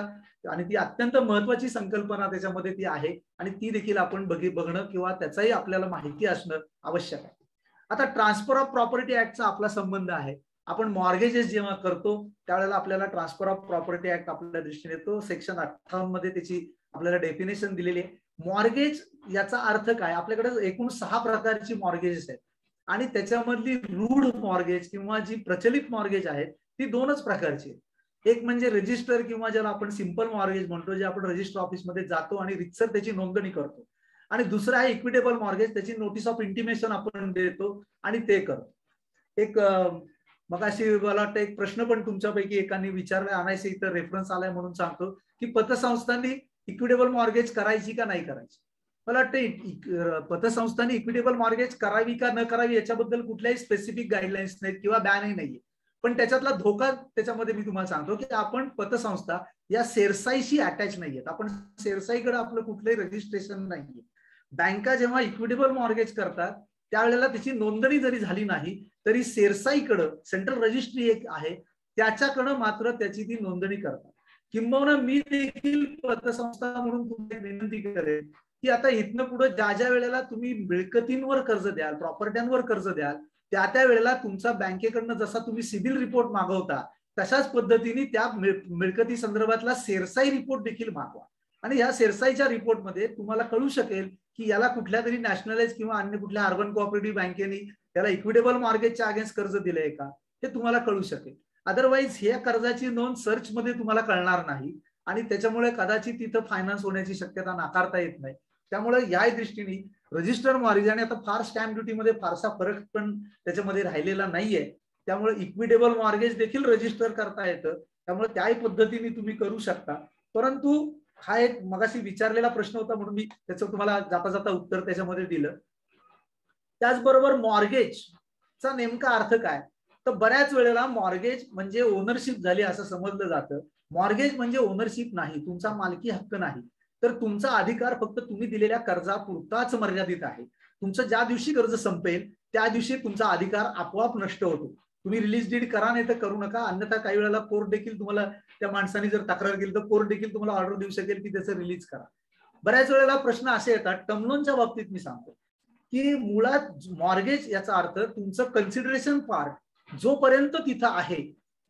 आणि ती अत्यंत महत्वाची संकल्पना त्याच्यामध्ये ती आहे आणि ती देखील आपण बघणं किंवा त्याचाही आपल्याला माहिती असणं आवश्यक आहे. आता ट्रान्सफर ऑफ प्रॉपर्टी ऍक्टचा आपला संबंध आहे. आपण मॉर्गेजेस जेव्हा करतो त्यावेळेला आपल्याला ट्रान्सफर ऑफ प्रॉपर्टी ऍक्ट आपल्या दृष्टीने येतो. सेक्शन 58 मध्ये त्याची आपल्याला डेफिनेशन दिलेली आहे. मॉर्गेज याचा अर्थ काय, आपल्याकडे एकूण 6 प्रकारची मॉर्गेजेस आहेत आणि त्याच्यामधली रूढ मॉर्गेज किंवा जी प्रचलित मॉर्गेज आहेत ती 2च प्रकारची आहे. एक म्हणजे रजिस्टर किंवा ज्याला आपण सिंपल मॉर्गेज म्हणतो, जे आपण रजिस्टर ऑफिसमध्ये जातो आणि रितसर त्याची नोंदणी करतो, आणि दुसरं आहे इक्विटेबल मॉर्गेज, त्याची नोटीस ऑफ इंटिमेशन आपण देतो आणि ते करतो. एक मग अशी मला वाटतं एक प्रश्न पण तुमच्यापैकी एकाने विचारला, आणायचे इथं रेफरन्स आलाय म्हणून सांगतो की पतसंस्थांनी इक्विटेबल मॉर्गेज करायची का नाही करायची. मला वाटतं पतसंस्थांनी इक्विटेबल मॉर्गेज करावी का न करावी याच्याबद्दल कुठल्याही स्पेसिफिक गाईडलाईन्स नाहीत किंवा बॅनही नाहीये. पण त्याच्यातला धोका त्याच्यामध्ये मी तुम्हाला सांगतो की आपण पतसंस्था या सेरसाईशी अटॅच नाहीयेत. आपण सेरसाईकडे आपलं कुठलंही रजिस्ट्रेशन नाहीये. बँका जेव्हा इक्विटेबल मॉर्गेज करतात त्यावेळेला त्याची नोंदणी जरी झाली नाही तरी सेरसाईकडं सेंट्रल रजिस्ट्री एक आहे त्याच्याकडं मात्र त्याची ती नोंदणी करतात. किंबहुना मी देखील पतसंस्था म्हणून तुम्हाला विनंती करेन की आता इथनं पुढे ज्या ज्या वेळेला तुम्ही मिळकतींवर कर्ज द्याल, प्रॉपर्ट्यांवर कर्ज द्याल, त्या वेळेला तुमचा बँकेकडनं जसा तुम्ही सिबिल रिपोर्ट मागवता तशाच पद्धतीने त्या मिळकती संदर्भातला सेरसाई रिपोर्ट देखील मागवा. आणि ह्या सेरसाईच्या रिपोर्टमध्ये तुम्हाला कळू शकेल की याला कुठल्या तरी नॅशनलाइज किंवा अन्य कुठल्या अर्बन कोऑपरेटिव्ह बँकेने त्याला इक्विटेबल मॉर्गेजच्या अगेन्स्ट कर्ज दिलंय का हे तुम्हाला कळू शकेल. अदरवाईज ह्या कर्जाची नोंद सर्च मध्ये तुम्हाला कळणार नाही आणि त्याच्यामुळे कदाचित तिथं फायनान्स होण्याची शक्यता नाकारता येत नाही. त्यामुळे या दृष्टीने रजिस्टर्ड मॉर्गेज आणि आता फार स्टॅम्प ड्युटीमध्ये फारसा फरक पण त्याच्यामध्ये राहिलेला नाहीये. त्यामुळे इक्विटेबल मॉर्गेज देखील रजिस्टर करता येतं. त्यामुळे त्याही पद्धतीने तुम्ही करू शकता. परंतु हा एक मगाशी विचारलेला प्रश्न होता म्हणून मी त्याचं तुम्हाला जाता जाता उत्तर त्याच्यामध्ये दिलं. त्याचबरोबर मॉर्गेजचा नेमका अर्थ काय, तर बऱ्याच वेळेला मॉर्गेज म्हणजे ओनरशिप झाली असं समजलं जातं. मॉर्गेज म्हणजे ओनरशिप नाही, तुमचा मालकी हक्क नाही, तर तुमचा अधिकार फक्त तुम्ही दिलेल्या कर्जापुरताच मर्यादित आहे. तुमचं ज्या दिवशी कर्ज संपेल त्या दिवशी तुमचा अधिकार आपोआप नष्ट होतो. तुम्ही रिलीज डीड करा नाही तर करू नका, अन्यथा काही वेळेला कोर्ट देखील तुम्हाला त्या माणसाने जर तक्रार केली तर कोर्ट देखील तुम्हाला ऑर्डर देऊ शकेल की त्याचं रिलीज करा. बऱ्याच वेळेला प्रश्न असे येतात, टर्म लोनच्या बाबतीत मी सांगतो की मुळात मॉर्गेज याचा अर्थ तुमचं कन्सिडरेशन पार्ट जोपर्यंत तिथं आहे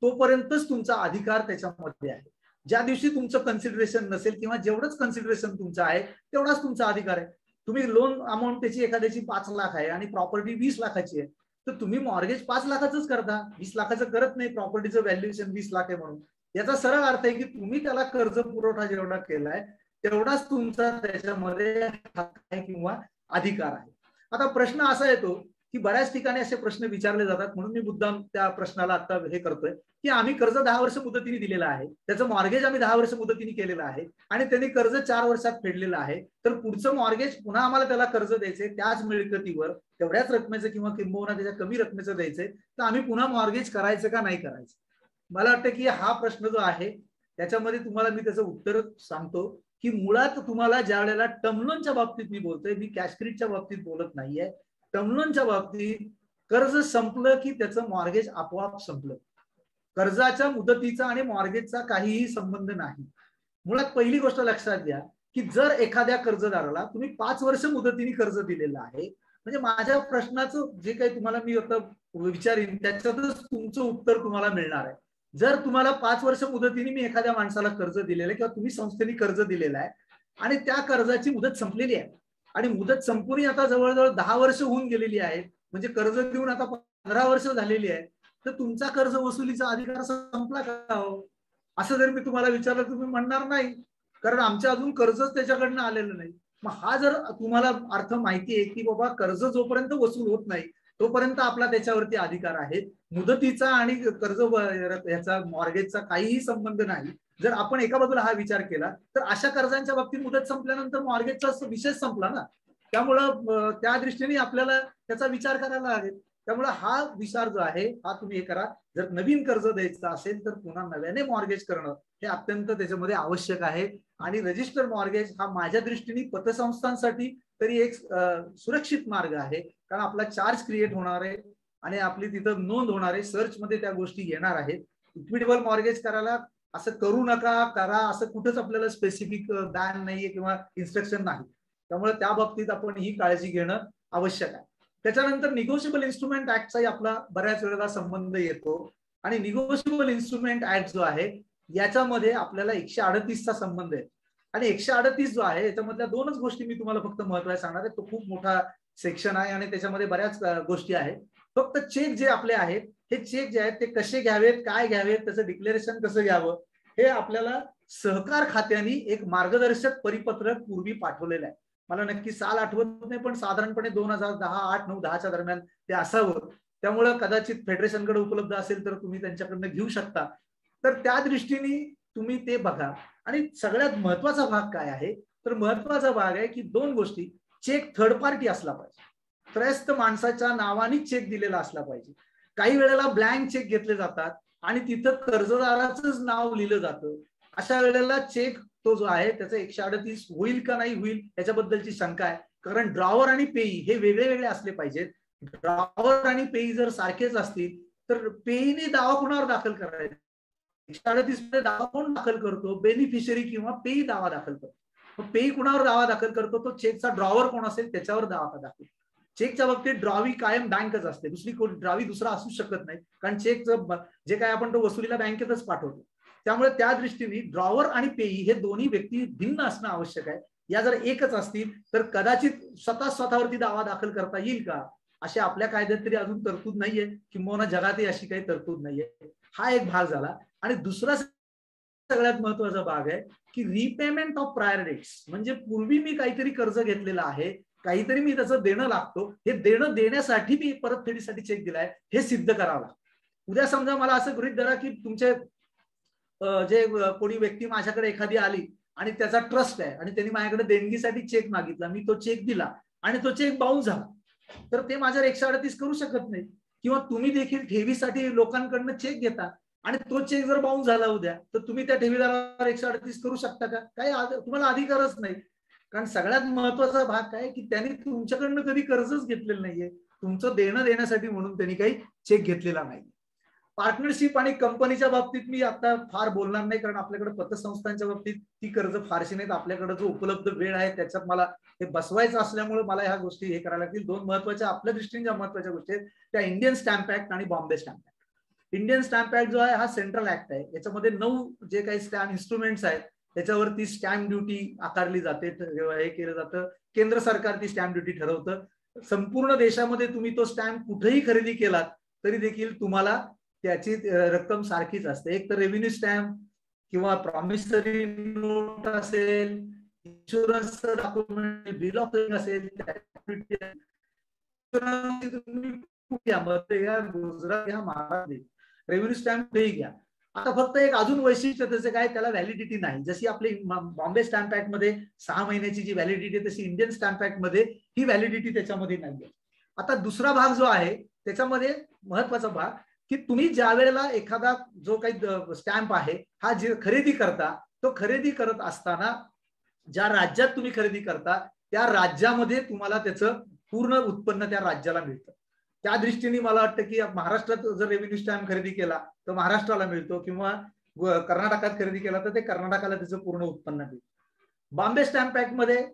तोपर्यंतच तुमचा अधिकार त्याच्यामध्ये आहे. ज्या दिवशी तुमचं कन्सिडरेशन नसेल किंवा जेवढंच कन्सिडरेशन तुमचं आहे तेवढाच तुमचा अधिकार आहे. तुम्ही लोन अमाऊंट त्याची एखाद्याची 5 लाख आहे आणि प्रॉपर्टी 20 लाखाची आहे, तर तुम्ही मॉर्गेज 5 लाखाचंच करता, 20 लाखाचं करत नाही. प्रॉपर्टीचं व्हॅल्युएशन 20 लाख आहे म्हणून याचा सरळ अर्थ आहे की तुम्ही त्याला कर्ज पुरवठा जेवढा केलाय तेवढाच तुमचा त्याच्यामध्ये हक्क आहे किंवा अधिकार आहे. आता प्रश्न असा येतो की बऱ्याच ठिकाणी असे प्रश्न विचारले जातात, म्हणून मी मुद्दाम त्या प्रश्नाला आता हे करतोय की आम्ही कर्ज 10 वर्ष मुदतीने दिलेलं आहे, त्याचं मॉर्गेज आम्ही 10 वर्ष मुदतीने केलेलं आहे आणि त्यांनी कर्ज 4 वर्षात फेडलेलं आहे, तर पुढचं मॉर्गेज पुन्हा आम्हाला त्याला कर्ज द्यायचे त्याच मिळकतीवर तेवढ्याच रकमेचं किंवा किंबहुना त्याच्या कमी रकमेचं द्यायचंय, तर आम्ही पुन्हा मॉर्गेज करायचं का नाही करायचं. मला वाटतं की हा प्रश्न जो आहे त्याच्यामध्ये तुम्हाला मी त्याचं उत्तर सांगतो की मुळात तुम्हाला ज्या वेळेला टर्म लोनच्या बाबतीत मी बोलतोय, मी कॅश क्रेडिटच्या बाबतीत बोलत नाहीये. टर्म लोनच्या बाबतीत कर्ज संपलं की त्याचं मॉर्गेज आपोआप संपलं. कर्जाच्या मुदतीचा आणि मॉर्गेजचा काहीही संबंध नाही. मुळात पहिली गोष्ट लक्षात घ्या की जर एखाद्या कर्जदाराला तुम्ही 5 वर्ष मुदतीने कर्ज दिलेलं आहे, म्हणजे माझ्या प्रश्नाचं जे काही तुम्हाला मी आता विचारीन त्याच्यातच तुमचं उत्तर तुम्हाला मिळणार आहे. जर तुम्हाला 5 वर्ष मुदतीने मी एखाद्या माणसाला कर्ज दिलेलं आहे किंवा तुम्ही संस्थेने कर्ज दिलेलं आहे आणि त्या कर्जाची मुदत संपलेली आहे आणि मुदत संपून आता जवळजवळ 10 वर्ष होऊन गेलेली आहेत, म्हणजे कर्ज देऊन आता 15 वर्ष झालेली आहे, तर तुमचा कर्ज वसुलीचा अधिकार संपला का हो असं जर मी तुम्हाला विचारलं तुम्ही म्हणणार नाही, कारण आमच्या अजून कर्जच त्याच्याकडनं आलेलं नाही. मग हा जर तुम्हाला अर्थ माहिती आहे की बाबा कर्ज जोपर्यंत वसूल होत नाही तोपर्यंत आपला त्याच्यावरती अधिकार आहे, मुदतीचा आणि कर्ज याचा मॉर्गेजचा काहीही संबंध नाही. जर आपण एका बाजूला हा विचार केला तर अशा कर्जांच्या बाबतीत मुदत संपल्यानंतर मॉर्गेजचा विषय संपला ना. त्यामुळं त्या दृष्टीने आपल्याला त्याचा विचार करायला लागेल. त्यामुळे हा विचार जो आहे हा तुम्ही हे करा. जर नवीन कर्ज द्यायचं असेल तर पुन्हा नव्याने मॉर्गेज करणं हे अत्यंत त्याच्यामध्ये आवश्यक आहे. आणि रजिस्टर्ड मॉर्गेज हा माझ्या दृष्टीने पतसंस्थांसाठी तरी एक सुरक्षित मार्ग आहे, कारण आपला चार्ज क्रिएट होणार आहे आणि आपली तिथं नोंद होणार आहे, सर्च मध्ये त्या गोष्टी येणार आहेत. इक्विटेबल मॉर्गेज करायला असं करू नका करा असं कुठंच आपल्याला स्पेसिफिक बॅन नाहीये किंवा इन्स्ट्रक्शन नाही. त्यामुळे त्या बाबतीत आपण ही काळजी घेणं आवश्यक आहे. त्याच्यानंतर निगोशिएबल इन्स्ट्रुमेंट ऍक्टचाही आपला बऱ्याच वेळेला संबंध येतो आणि निगोशिएबल इन्स्ट्रुमेंट ऍक्ट जो आहे याच्यामध्ये आपल्याला 138चा संबंध आहे आणि 138 जो आहे याच्यामधल्या 2च गोष्टी मी तुम्हाला फक्त महत्त्वाच्या सांगणार आहे. तो खूप मोठा सेक्शन आहे आणि त्याच्यामध्ये बऱ्याच गोष्टी आहेत. फक्त चेक जे आपले आहेत हे चेक जे आहेत ते कसे घ्यावेत, काय घ्यावेत, त्याचं डिक्लेरेशन कसं घ्यावं हे आपल्याला सहकार खात्याने एक मार्गदर्शक परिपत्रक पूर्वी पाठवलेलं आहे. मला नक्की साल आठवत नाही पण साधारणपणे 2010, 8, 9, 10च्या दरम्यान ते असावं. त्यामुळे कदाचित फेडरेशनकडे उपलब्ध असेल तर तुम्ही त्यांच्याकडनं घेऊ शकता. तर त्या दृष्टीने तुम्ही ते बघा. आणि सगळ्यात महत्वाचा भाग काय आहे तर महत्वाचा भाग आहे की 2 गोष्टी. चेक थर्ड पार्टी असला पाहिजे, त्रयस्थ माणसाच्या नावाने चेक दिलेला असला पाहिजे. काही वेळेला ब्लँक चेक घेतले जातात आणि तिथं कर्जदाराचंच नाव लिहिलं जातं. अशा वेळेला चेक तो जो आहे त्याचा 138 होईल का नाही होईल याच्याबद्दलची शंका आहे. कारण ड्रॉवर आणि पेई हे वेगळे वेगळे असले पाहिजेत. ड्रॉवर आणि पेई जर सारखेच असतील तर पेईने दावा कुणावर दाखल करायचा? 138 मध्ये दावा कोण दाखल करतो? बेनिफिशरी किंवा पेई दावा दाखल करतो. पेई कुणावर दावा दाखल करतो? तो चेकचा ड्रॉवर कोण असेल त्याच्यावर दावा दाखल. चेकच्या बाबतीत ड्रॉवी कायम बँकच असते, दुसरी कोण ड्रॉवी दुसरा असू शकत नाही, कारण चेकचं जे काय आपण तो वसुलीला बँकेतच पाठवतो. त्यामुळे त्या दृष्टीने ड्रॉवर आणि पेई हे दोन्ही व्यक्ती भिन्न असणं आवश्यक आहे. या जर एकच असतील तर कदाचित स्वतःवरती दावा दाखल करता येईल का, अशा आपल्या कायद्यात तरी अजून तरतूद नाहीये, किंवा जगातही अशी काही तरतूद नाहीये. हा एक भाग झाला. आणि दुसरा सगळ्यात महत्वाचा भाग आहे की रिपेमेंट ऑफ प्रायर डेट्स, म्हणजे पूर्वी मी काहीतरी कर्ज घेतलेलं आहे, काहीतरी मी त्याचं देणं लागतो, हे देणं देण्यासाठी मी परतफेडीसाठी चेक दिलाय हे सिद्ध करावं लागतं. उद्या समजा मला असं गृहीत धरा की तुमचे जे कोणी व्यक्ती माझ्याकडे एखादी आली आणि त्याचा ट्रस्ट आहे आणि त्यांनी माझ्याकडे देणगीसाठी चेक मागितला, मी तो चेक दिला आणि तो चेक बाउन्स झाला, तर ते माझ्यावर 138 करू शकत नाही. किंवा तुम्ही देखील ठेवीसाठी लोकांकडनं चेक घेता आणि तो चेक जर बाउन्स झाला उद्या, तर तुम्ही त्या ठेवीदारावर 138 करू शकता का? काही तुम्हाला अधिकारच नाही. कारण सगळ्यात महत्वाचा भाग काय की त्यांनी तुमच्याकडनं कधी कर्जच घेतलेलं नाहीये, तुमचं देणं देण्यासाठी म्हणून त्यांनी काही चेक घेतलेला नाही. पार्टनरशिप आणि कंपनीच्या बाबतीत मी आता फार बोलणार नाही, कारण आपल्याकडे पतसंस्थांच्या बाबतीत ती कर्ज फारशी नाहीत. आपल्याकडे जो उपलब्ध वेळ आहे त्याच्यात मला हे बसवायचं असल्यामुळे मला ह्या गोष्टी हे करायला लागतील. दोन महत्वाच्या आपल्या दृष्टीने ज्या महत्वाच्या गोष्टी आहेत त्या इंडियन स्टॅम्प ऍक्ट आणि Bombay stamp act. Indian stamp act जो आहे हा सेंट्रल ऍक्ट आहे. याच्यामध्ये 9 जे काही स्टॅम्प इन्स्ट्रुमेंट्स आहेत त्याच्यावरती स्टॅम्प ड्युटी आकारली जाते, हे केलं जातं. केंद्र सरकार ती स्टॅम्प ड्युटी ठरवतं. संपूर्ण देशामध्ये तुम्ही तो स्टॅम्प कुठेही खरेदी केलात तरी देखील तुम्हाला त्याची रक्कम सारखीच असते. एक तर रेव्हेन्यू स्टॅम्प किंवा प्रॉमिसरी नोट असेल, insurance document, bill of selling असेल, गुजरात घ्या, महाराष्ट्र रेव्हेन्यू स्टॅम्प कुठेही घ्या. आता फक्त एक अजून वैशिष्ट्य त्याचं काय, त्याला व्हॅलिडिटी नाही. जशी आपली बॉम्बे स्टॅम्प ऍक्ट मध्ये 6 महिन्याची जी व्हॅलिडिटी तशी इंडियन स्टॅम्प ऍक्ट मध्ये ही व्हॅलिडिटी त्याच्यामध्ये नाहीये. आता दुसरा भाग जो आहे त्याच्यामध्ये महत्वाचा भाग की तुम्ही ज्या वेळेला एखादा जो काही स्टॅम्प आहे हा जे खरेदी करता, तो खरेदी करत असताना ज्या राज्यात तुम्ही खरेदी करता त्या राज्यामध्ये तुम्हाला त्याचं पूर्ण उत्पन्न त्या राज्याला मिळतं. त्या दृष्टीने मला वाटतं की महाराष्ट्रात जर रेव्हेन्यू स्टॅम्प खरेदी केला तर महाराष्ट्राला मिळतो, किंवा कर्नाटकात खरेदी केला तर ते कर्नाटकाला त्याचं पूर्ण उत्पन्न मिळतं. बॉम्बे स्टॅम्प ऍक्ट मध्ये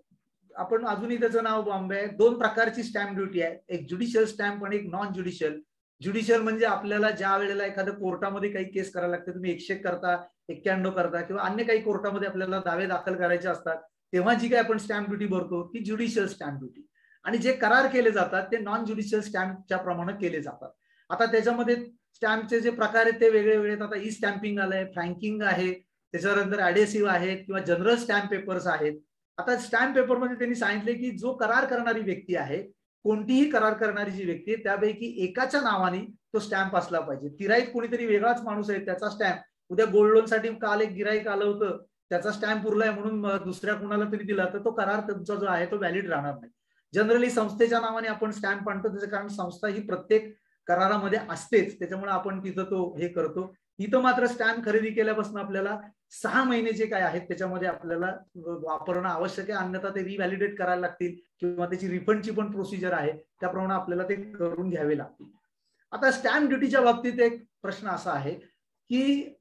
आपण अजूनही त्याचं नाव बॉम्बे आहे. 2 प्रकारची स्टॅम्प ड्युटी आहे, एक ज्युडिशियल स्टॅम्प आणि एक नॉन ज्युडिशियल. ज्युडिशियल म्हणजे आपल्याला ज्या वेळेला एखाद्या कोर्टामध्ये काही केस करायला लागते, तुम्ही 101 करता, 91 करता किंवा अन्य काही कोर्टामध्ये आपल्याला दावे दाखल करायचे असतात, तेव्हा जी काही आपण स्टॅम्प ड्युटी भरतो ती ज्युडिशियल स्टॅम्प ड्युटी. आणि जे करार केले जातात ते नॉन ज्युडिशियल स्टॅम्पच्या प्रमाणे केले जातात. आता त्याच्यामध्ये स्टॅम्पचे जे प्रकार आहेत ते वेगळे वेगळे. आता ई स्टॅम्पिंग आलंय, फ्रँकिंग आहे, त्याच्यानंतर ऍडेसिव्ह आहेत किंवा जनरल स्टॅम्प पेपर्स आहेत. आता स्टॅम्प पेपरमध्ये त्यांनी सांगितले की जो करार करणारी व्यक्ती आहे, कोणतीही करार करणारी जी व्यक्ती आहे त्यापैकी एकाच्या नावाने तो स्टॅम्प असला पाहिजे. तिराईत कोणीतरी वेगळाच माणूस आहे त्याचा स्टॅम्प, उद्या गोल्ड लोनसाठी काल एक गिराईक आलं होतं त्याचा स्टॅम्प उरलाय म्हणून दुसऱ्या कोणाला तरी दिला तर तो करार तुमचा जो आहे तो व्हॅलिड राहणार नाही. जनरली संस्थेच्या नावाने आपण स्टॅम्प आणतो, त्याचं कारण संस्था ही प्रत्येक करारामध्ये असतेच, त्याच्यामुळे आपण तिथं तो हे करतो. इथं मात्र स्टॅम्प खरेदी केल्यापासून आपल्याला 6 महिने जे काय आहेत त्याच्यामध्ये आपल्याला वापरणं आवश्यक आहे, अन्यथा ते रिव्हॅलिडेट करायला लागतील किंवा त्याची रिफंडची पण प्रोसिजर आहे, त्याप्रमाणे आपल्याला ते करून घ्यावे लागतील. आता स्टॅम्प ड्युटीच्या बाबतीत एक प्रश्न असा आहे की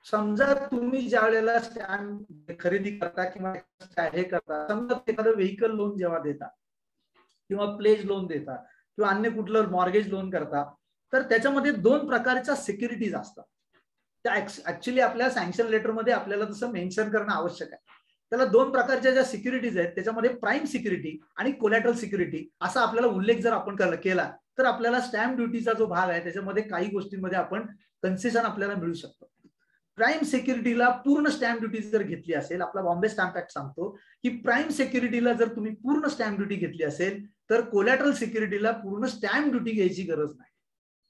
समजा तुम्ही ज्या वेळेला स्टॅम्प खरेदी करता किंवा हे करता, समजा एखादं व्हेकल लोन जेव्हा देता किंवा प्लेज लोन देता किंवा अन्य कुठलं मॉर्गेज लोन करता, तर त्याच्यामध्ये 2 प्रकारच्या सिक्युरिटीज असतात. त्या ऍक्च्युली आपल्या सँक्शन लेटरमध्ये आपल्याला तसं मेन्शन करणं आवश्यक आहे. त्याला 2 प्रकारच्या ज्या सिक्युरिटीज आहेत त्याच्यामध्ये प्राईम सिक्युरिटी आणि कोलॅटरल सिक्युरिटी असा आपल्याला उल्लेख जर आपण केला तर आपल्याला स्टॅम्प ड्युटीचा जो भाग आहे त्याच्यामध्ये काही गोष्टींमध्ये आपण कन्सेशन आपल्याला मिळू शकतो. प्राईम सिक्युरिटीला पूर्ण स्टॅम्प ड्युटी जर घेतली असेल, आपला बॉम्बे स्टॅम्प ऍक्ट सांगतो की प्राईम सिक्युरिटीला जर तुम्ही पूर्ण स्टॅम्प ड्युटी घेतली असेल तर कोलॅटरल सिक्युरिटीला पूर्ण स्टॅम्प ड्युटी घ्यायची गरज नाही.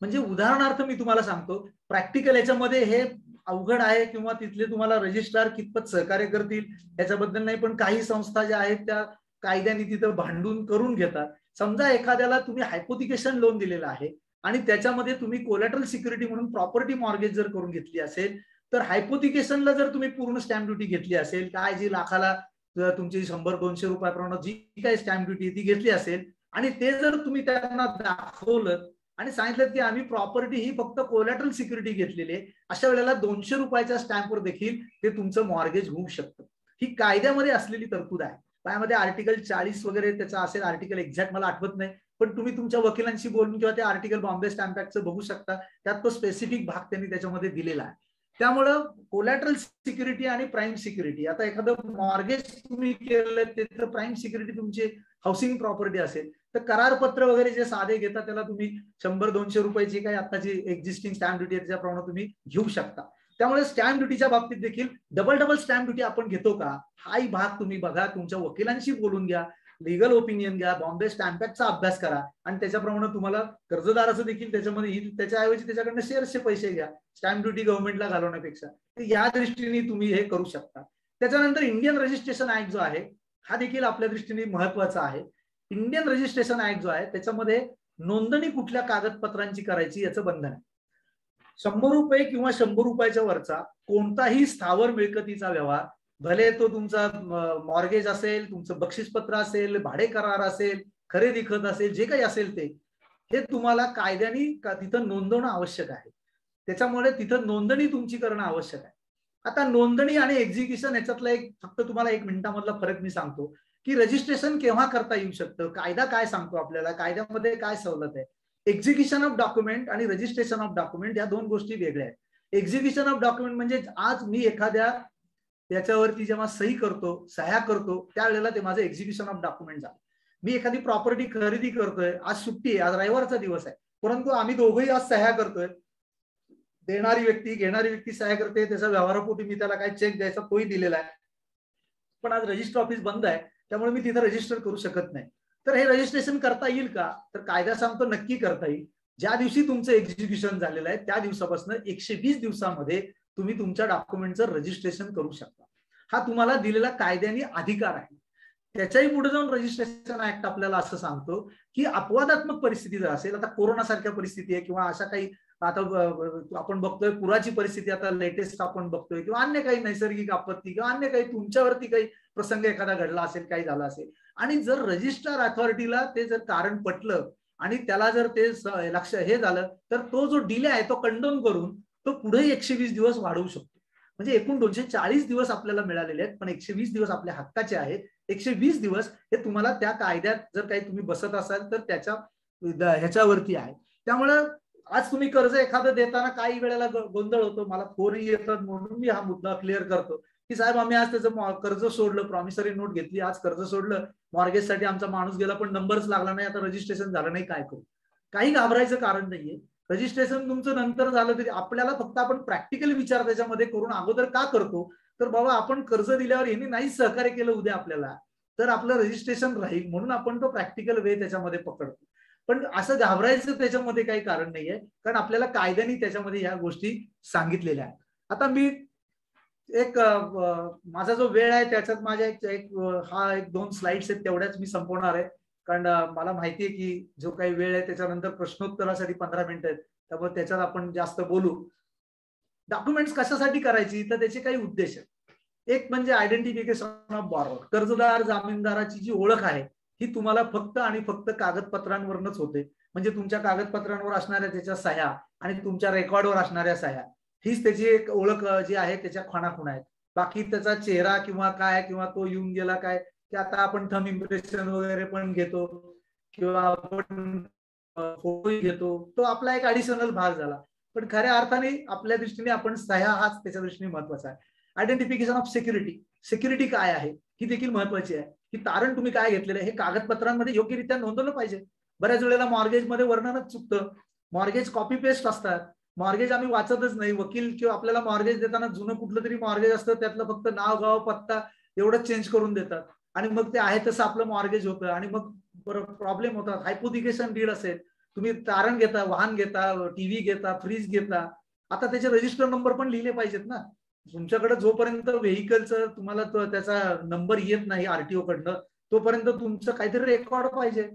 म्हणजे उदाहरणार्थ मी तुम्हाला सांगतो, प्रॅक्टिकल याच्यामध्ये हे अवघड आहे किंवा तिथले तुम्हाला रजिस्ट्रार कितपत सहकार्य करतील याच्याबद्दल नाही, पण काही संस्था ज्या आहेत त्या कायद्याने तिथं भांडून करून घेतात. समजा एखाद्याला तुम्ही हायपोथिकेशन लोन दिलेलं आहे आणि त्याच्यामध्ये तुम्ही कोलॅटरल सिक्युरिटी म्हणून प्रॉपर्टी मॉर्गेज जर करून घेतली असेल, तर हायपोथिकेशनला जर तुम्ही पूर्ण स्टॅम्प ड्युटी घेतली असेल, काय जी लाखाला तुमची 100-200 रुपयाप्रमाणे जी काही स्टॅम्प ड्युटी ती घेतली असेल, आणि ते जर तुम्ही त्यांना दाखवलं आणि सांगितलं की आम्ही प्रॉपर्टी ही फक्त कोलॅटरल सिक्युरिटी घेतलेली आहे, अशा वेळेला 200 रुपयाच्या स्टॅम्पवर देखील ते तुमचं मॉर्गेज होऊ शकतं. ही कायद्यामध्ये असलेली तरतूद आहे. त्यामध्ये आर्टिकल 40 वगैरे त्याचा असेल, आर्टिकल एक्झॅक्ट मला आठवत नाही, पण तुम्ही तुमच्या वकिलांशी बोलून किंवा ते आर्टिकल बॉम्बे स्टॅम्प ऍक्टचं बघू शकता. त्यात तो स्पेसिफिक भाग त्यांनी त्याच्यामध्ये दिलेला आहे. त्यामुळं कोलॅटरल सिक्युरिटी आणि प्राईम सिक्युरिटी, आता एखादं मॉर्गेज तुम्ही केलं तिथं प्राईम सिक्युरिटी तुमची हाऊसिंग प्रॉपर्टी असेल, तर करारपत्र वगैरे जे साधे घेतात त्याला तुम्ही 100-200 रुपयाची काही आताची एक्झिस्टिंग स्टॅम्प ड्युटी त्याच्याप्रमाणे तुम्ही घेऊ शकता. त्यामुळे स्टॅम्प ड्युटीच्या बाबतीत देखील डबल स्टॅम्प ड्युटी आपण घेतो का, हाही भाग तुम्ही बघा, तुमच्या वकिलांशी बोलून घ्या, लिगल ओपिनियन घ्या, बॉम्बे स्टॅम्प ऍक्टचा अभ्यास करा, आणि त्याच्याप्रमाणे तुम्हाला कर्जदाराचं देखील त्याच्यामध्ये त्याच्याऐवजी त्याच्याकडनं शेअर्सचे पैसे घ्या स्टॅम्प ड्युटी गव्हर्नमेंटला घालवण्यापेक्षा. या दृष्टीने तुम्ही हे करू शकता. त्याच्यानंतर इंडियन रजिस्ट्रेशन ऍक्ट जो आहे हा देखील आपल्या दृष्टीने महत्वाचा आहे. इंडियन रजिस्ट्रेशन ऍक्ट जो आहे त्याच्यामध्ये नोंदणी कुठल्या कागदपत्रांची करायची याचं बंधन आहे. 100 रुपये किंवा 100 रुपयाच्या वरचा कोणताही स्थावर मिळकतीचा व्यवहार, भले तो तुमचा मॉर्गेज असेल, तुमचं बक्षीसपत्र असेल, भाडे करार असेल, खरेदी खत असेल, जे काही असेल ते, हे तुम्हाला कायद्याने तिथं नोंदवणं आवश्यक आहे. त्याच्यामुळे तिथं नोंदणी तुमची करणं आवश्यक आहे. आता नोंदणी आणि एक्झिक्युशन याच्यातला एक फक्त तुम्हाला 1 मिनिटामधला फरक मी सांगतो की रजिस्ट्रेशन केव्हा करता येऊ शकतं, कायदा काय सांगतो आपल्याला, कायद्यामध्ये काय सवलत आहे. एक्झिक्युशन ऑफ डॉक्युमेंट आणि रजिस्ट्रेशन ऑफ डॉक्युमेंट या 2 गोष्टी वेगळ्या आहेत. एक्झिक्युशन ऑफ डॉक्युमेंट म्हणजे आज मी एखाद्या त्याच्यावरती जेव्हा सही करतो, सह्या करतो, त्यावेळेला ते माझं एक्झिक्युशन ऑफ डॉक्युमेंट झालं. मी एखादी प्रॉपर्टी खरेदी करतोय, आज सुट्टी आहे, आज रविवारचा दिवस आहे, परंतु आम्ही दोघंही आज सह्या करतोय, देणारी व्यक्ती घेणारी व्यक्ती सह्या करते, त्याचा व्यवहारापोटी मी त्याला काय चेक द्यायचा तोही दिलेला आहे, पण आज रजिस्टर ऑफिस बंद आहे, त्यामुळे मी तिथे रजिस्टर करू शकत नाही. तर हे रजिस्ट्रेशन करता येईल का, तर कायदा सांगतो नक्की करता येईल. ज्या दिवशी तुमचं एक्झिक्युशन झालेलं आहे त्या दिवसापासून 120 दिवसामध्ये तुम्ही तुमच्या डॉक्युमेंटचं रजिस्ट्रेशन करू शकता. हा तुम्हाला दिलेला कायद्याने अधिकार आहे. त्याच्याही पुढे जाऊन रजिस्ट्रेशन ऍक्ट आपल्याला असं सांगतो की अपवादात्मक परिस्थिती जर असेल, आता कोरोना सारख्या परिस्थिती आहे किंवा अशा काही आता आपण बघतोय पुराची परिस्थिती आता लेटेस्ट आपण बघतोय, किंवा अन्य काही नैसर्गिक आपत्ती किंवा अन्य काही तुमच्यावरती काही प्रसंग एखादा घडला असेल, काही झाला असेल, आणि जर रजिस्ट्रार अथॉरिटीला ते जर कारण पटलं आणि त्याला जर ते लक्ष हे झालं, तर तो जो डिले आहे तो कंडोन करून तो पुढे 120 दिवस वाढवू शकतो. म्हणजे एकूण 240 दिवस आपल्याला मिळालेले आहेत, पण 120 दिवस आपल्या हक्काचे आहेत. 120 दिवस हे तुम्हाला त्या कायद्यात जर काही तुम्ही बसत असाल तर त्याच्या ह्याच्यावरती आहे. त्यामुळं आज तुम्ही कर्ज एखादं देताना काही वेळेला गोंधळ होतो, मला फोनही येतात, म्हणून मी हा मुद्दा क्लिअर करतो की साहेब आम्ही आज त्याचं कर्ज सोडलं, प्रॉमिसरी नोट घेतली, आज कर्ज सोडलं, मॉर्गेजसाठी आमचा माणूस गेला पण नंबरच लागला नाही, आता रजिस्ट्रेशन झालं नाही, काय करू. काही घाबरायचं कारण नाहीये. रजिस्ट्रेशन तुमचं नंतर झालं तरी आपल्याला फक्त आपण प्रॅक्टिकल विचार त्याच्यामध्ये करून अगोदर का करतो, तर बाबा आपण कर्ज दिल्यावर यांनी नाही सहकार्य केलं उद्या आपल्याला, तर आपलं रजिस्ट्रेशन राहील म्हणून आपण तो प्रॅक्टिकल वे त्याच्यामध्ये पकडतो. पण असं घाबरायचं त्याच्यामध्ये काही कारण नाहीये, कारण आपल्याला कायद्याने त्याच्यामध्ये ह्या गोष्टी सांगितलेल्या आहेत. आता मी एक माझा जो वेळ आहे त्याच्यात माझ्या एक 2 स्लाइड्स आहेत तेवढ्याच मी संपवणार आहे, कारण मला माहिती आहे की जो काही वेळ आहे त्याच्यानंतर प्रश्नोत्तरासाठी 15 मिनिटं आहेत, त्यामुळे त्याच्यात आपण जास्त बोलू. डॉक्युमेंट्स कशासाठी करायची, तर त्याचे काही उद्देश आहेत. एक म्हणजे आयडेंटिफिकेशन ऑफ बॉरोवर, कर्जदार जामीनदाराची जी ओळख आहे ही तुम्हाला फक्त आणि फक्त कागदपत्रांवरच होते. म्हणजे तुमच्या कागदपत्रांवर असणाऱ्या त्याच्या सह्या आणि तुमच्या रेकॉर्डवर असणाऱ्या सह्या, हीच त्याची एक ओळख जी आहे त्याच्या खाणाखुणा आहेत. बाकी त्याचा चेहरा किंवा काय, किंवा तो येऊन गेला काय, की आता आपण थंब इम्प्रेशन वगैरे पण घेतो किंवा आपण फोटो घेतो, तो आपला एक ऍडिशनल भाग झाला. पण खऱ्या अर्थाने आपल्या दृष्टीने आपण सह्या हाच त्याच्या दृष्टीने महत्वाचा आहे. आयडेंटिफिकेशन ऑफ सिक्युरिटी, सिक्युरिटी काय आहे ही देखील महत्वाची आहे, की तारण तुम्ही काय घेतलेलं आहे हे कागदपत्रांमध्ये योग्यरित्या नोंदवलं पाहिजे. बऱ्याच वेळेला मॉर्गेजमध्ये वर्णनच चुकतं, मॉर्गेज कॉपी पेस्ट असतात, मॉर्गेज आम्ही वाचतच नाही. वकील किंवा आपल्याला मॉर्गेज देताना जुनं कुठलं तरी मॉर्गेज असतं, त्यातलं फक्त नाव गाव पत्ता एवढंच चेंज करून देतात आणि मग ते आहे तसं आपलं मॉर्गेज होतं आणि मग प्रॉब्लेम होतात. हायपोथिकेशन डीड असेल, तुम्ही तारण घेता, वाहन घेता, टीव्ही घेता, फ्रीज घेता, आता त्याचे रजिस्टर नंबर पण लिहिले पाहिजेत ना. तुमच्याकडे जोपर्यंत व्हेकलचं तुम्हाला त्याचा नंबर येत नाही आरटीओ कडनं, तोपर्यंत तुमचं काहीतरी रेकॉर्ड पाहिजे.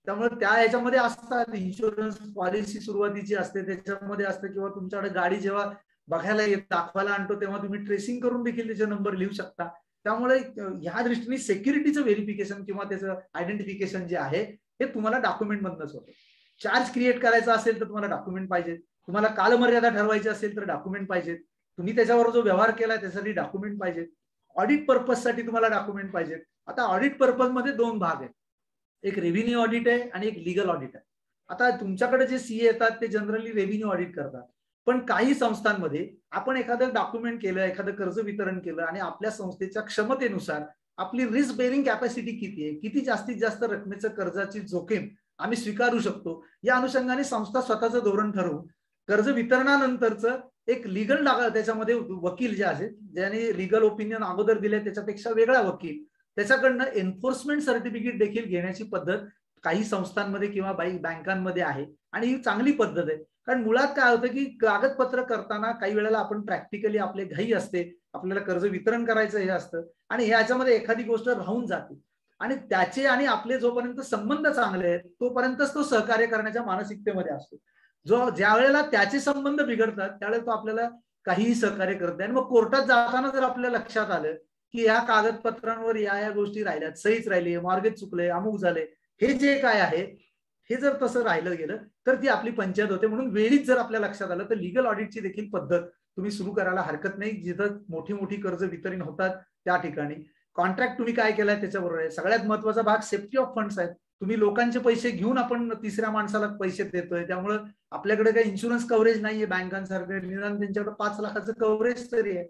त्यामुळे त्या ह्याच्यामध्ये असतात इन्शुरन्स पॉलिसी सुरुवातीची असते त्याच्यामध्ये असतं, किंवा तुमच्याकडे गाडी जेव्हा बघायला येत दाखवायला आणतो तेव्हा तुम्ही ट्रेसिंग करून देखील त्याचे नंबर लिहू शकता. त्यामुळे ह्या दृष्टीने सेक्युरिटीचं व्हेरिफिकेशन किंवा त्याचं आयडेंटिफिकेशन जे आहे हे तुम्हाला डॉक्युमेंट मधनच होतं. चार्ज क्रिएट करायचा असेल तर तुम्हाला डॉक्युमेंट पाहिजे, तुम्हाला कालमर्यादा ठरवायची असेल तर डॉक्युमेंट पाहिजे, तुम्ही त्याच्यावर जो व्यवहार केलाय त्यासाठी डॉक्युमेंट पाहिजे, ऑडिट पर्पजसाठी तुम्हाला डॉक्युमेंट पाहिजे. आता ऑडिट पर्पज मध्ये दोन भाग आहेत, एक रेव्हेन्यू ऑडिट आहे आणि एक लीगल ऑडिट आहे. आता तुमच्याकडे जे सीए येतात ते जनरली रेव्हेन्यू ऑडिट करतात, पण काही संस्थांमध्ये आपण एखादं डॉक्युमेंट केलं, एखादं कर्ज वितरण केलं आणि आपल्या संस्थेच्या क्षमतेनुसार आपली रिस्क बेरिंग कॅपॅसिटी किती आहे, किती जास्तीत जास्त रकमेचं कर्जाची जोखीम आम्ही स्वीकारू शकतो, या अनुषंगाने संस्था स्वतःचं धोरण ठरवून कर्ज वितरणानंतरचं एक लीगल त्याच्यामध्ये वकील जे आहेत ज्यांनी लीगल ओपिनियन अगोदर दिले त्याच्यापेक्षा वेगळा वकील त्याच्याकडनं एन्फोर्समेंट सर्टिफिकेट देखील घेण्याची पद्धत काही संस्थांमध्ये किंवा बँकांमध्ये आहे आणि ही चांगली पद्धत आहे. कारण मुळात काय होतं की कागदपत्र करताना काही वेळेला आपण प्रॅक्टिकली आपले घाई असते, आपल्याला कर्ज वितरण करायचं हे असतं आणि ह्याच्यामध्ये एखादी गोष्ट राहून जाते आणि त्याचे आणि आपले जोपर्यंत संबंध चांगले आहेत तोपर्यंतच तो सहकार्य करण्याच्या मानसिकतेमध्ये असतो. जो ज्या वेळेला त्याचे संबंध बिघडतात त्यावेळेला तो आपल्याला काहीही सहकार्य करत नाही. आणि मग कोर्टात जाताना जर आपल्या लक्षात आलं की या कागदपत्रांवर या गोष्टी राहिल्यात, सहीच राहिली, मॉर्गेज चुकले, अमुक झाले, हे जे काय आहे हे जर तसं राहिलं गेलं तर ती आपली पंचायत होते. म्हणून वेळीच जर आपल्या लक्षात आलं तर लीगल ऑडिटची देखील पद्धत तुम्ही सुरू करायला हरकत नाही. जिथं मोठी मोठी कर्ज वितरण होतात त्या ठिकाणी कॉन्ट्रॅक्ट तुम्ही काय केलाय त्याच्याबरोबर आहे. सगळ्यात महत्वाचा भाग सेफ्टी ऑफ फंड्स आहेत. तुम्ही लोकांचे पैसे घेऊन आपण तिसऱ्या माणसाला पैसे देतोय, त्यामुळे आपल्याकडे काही इन्शुरन्स कव्हरेज नाहीये बँकांसारखं, निदान त्यांच्याकडे 5 लाखाचं कव्हरेज तरी आहे,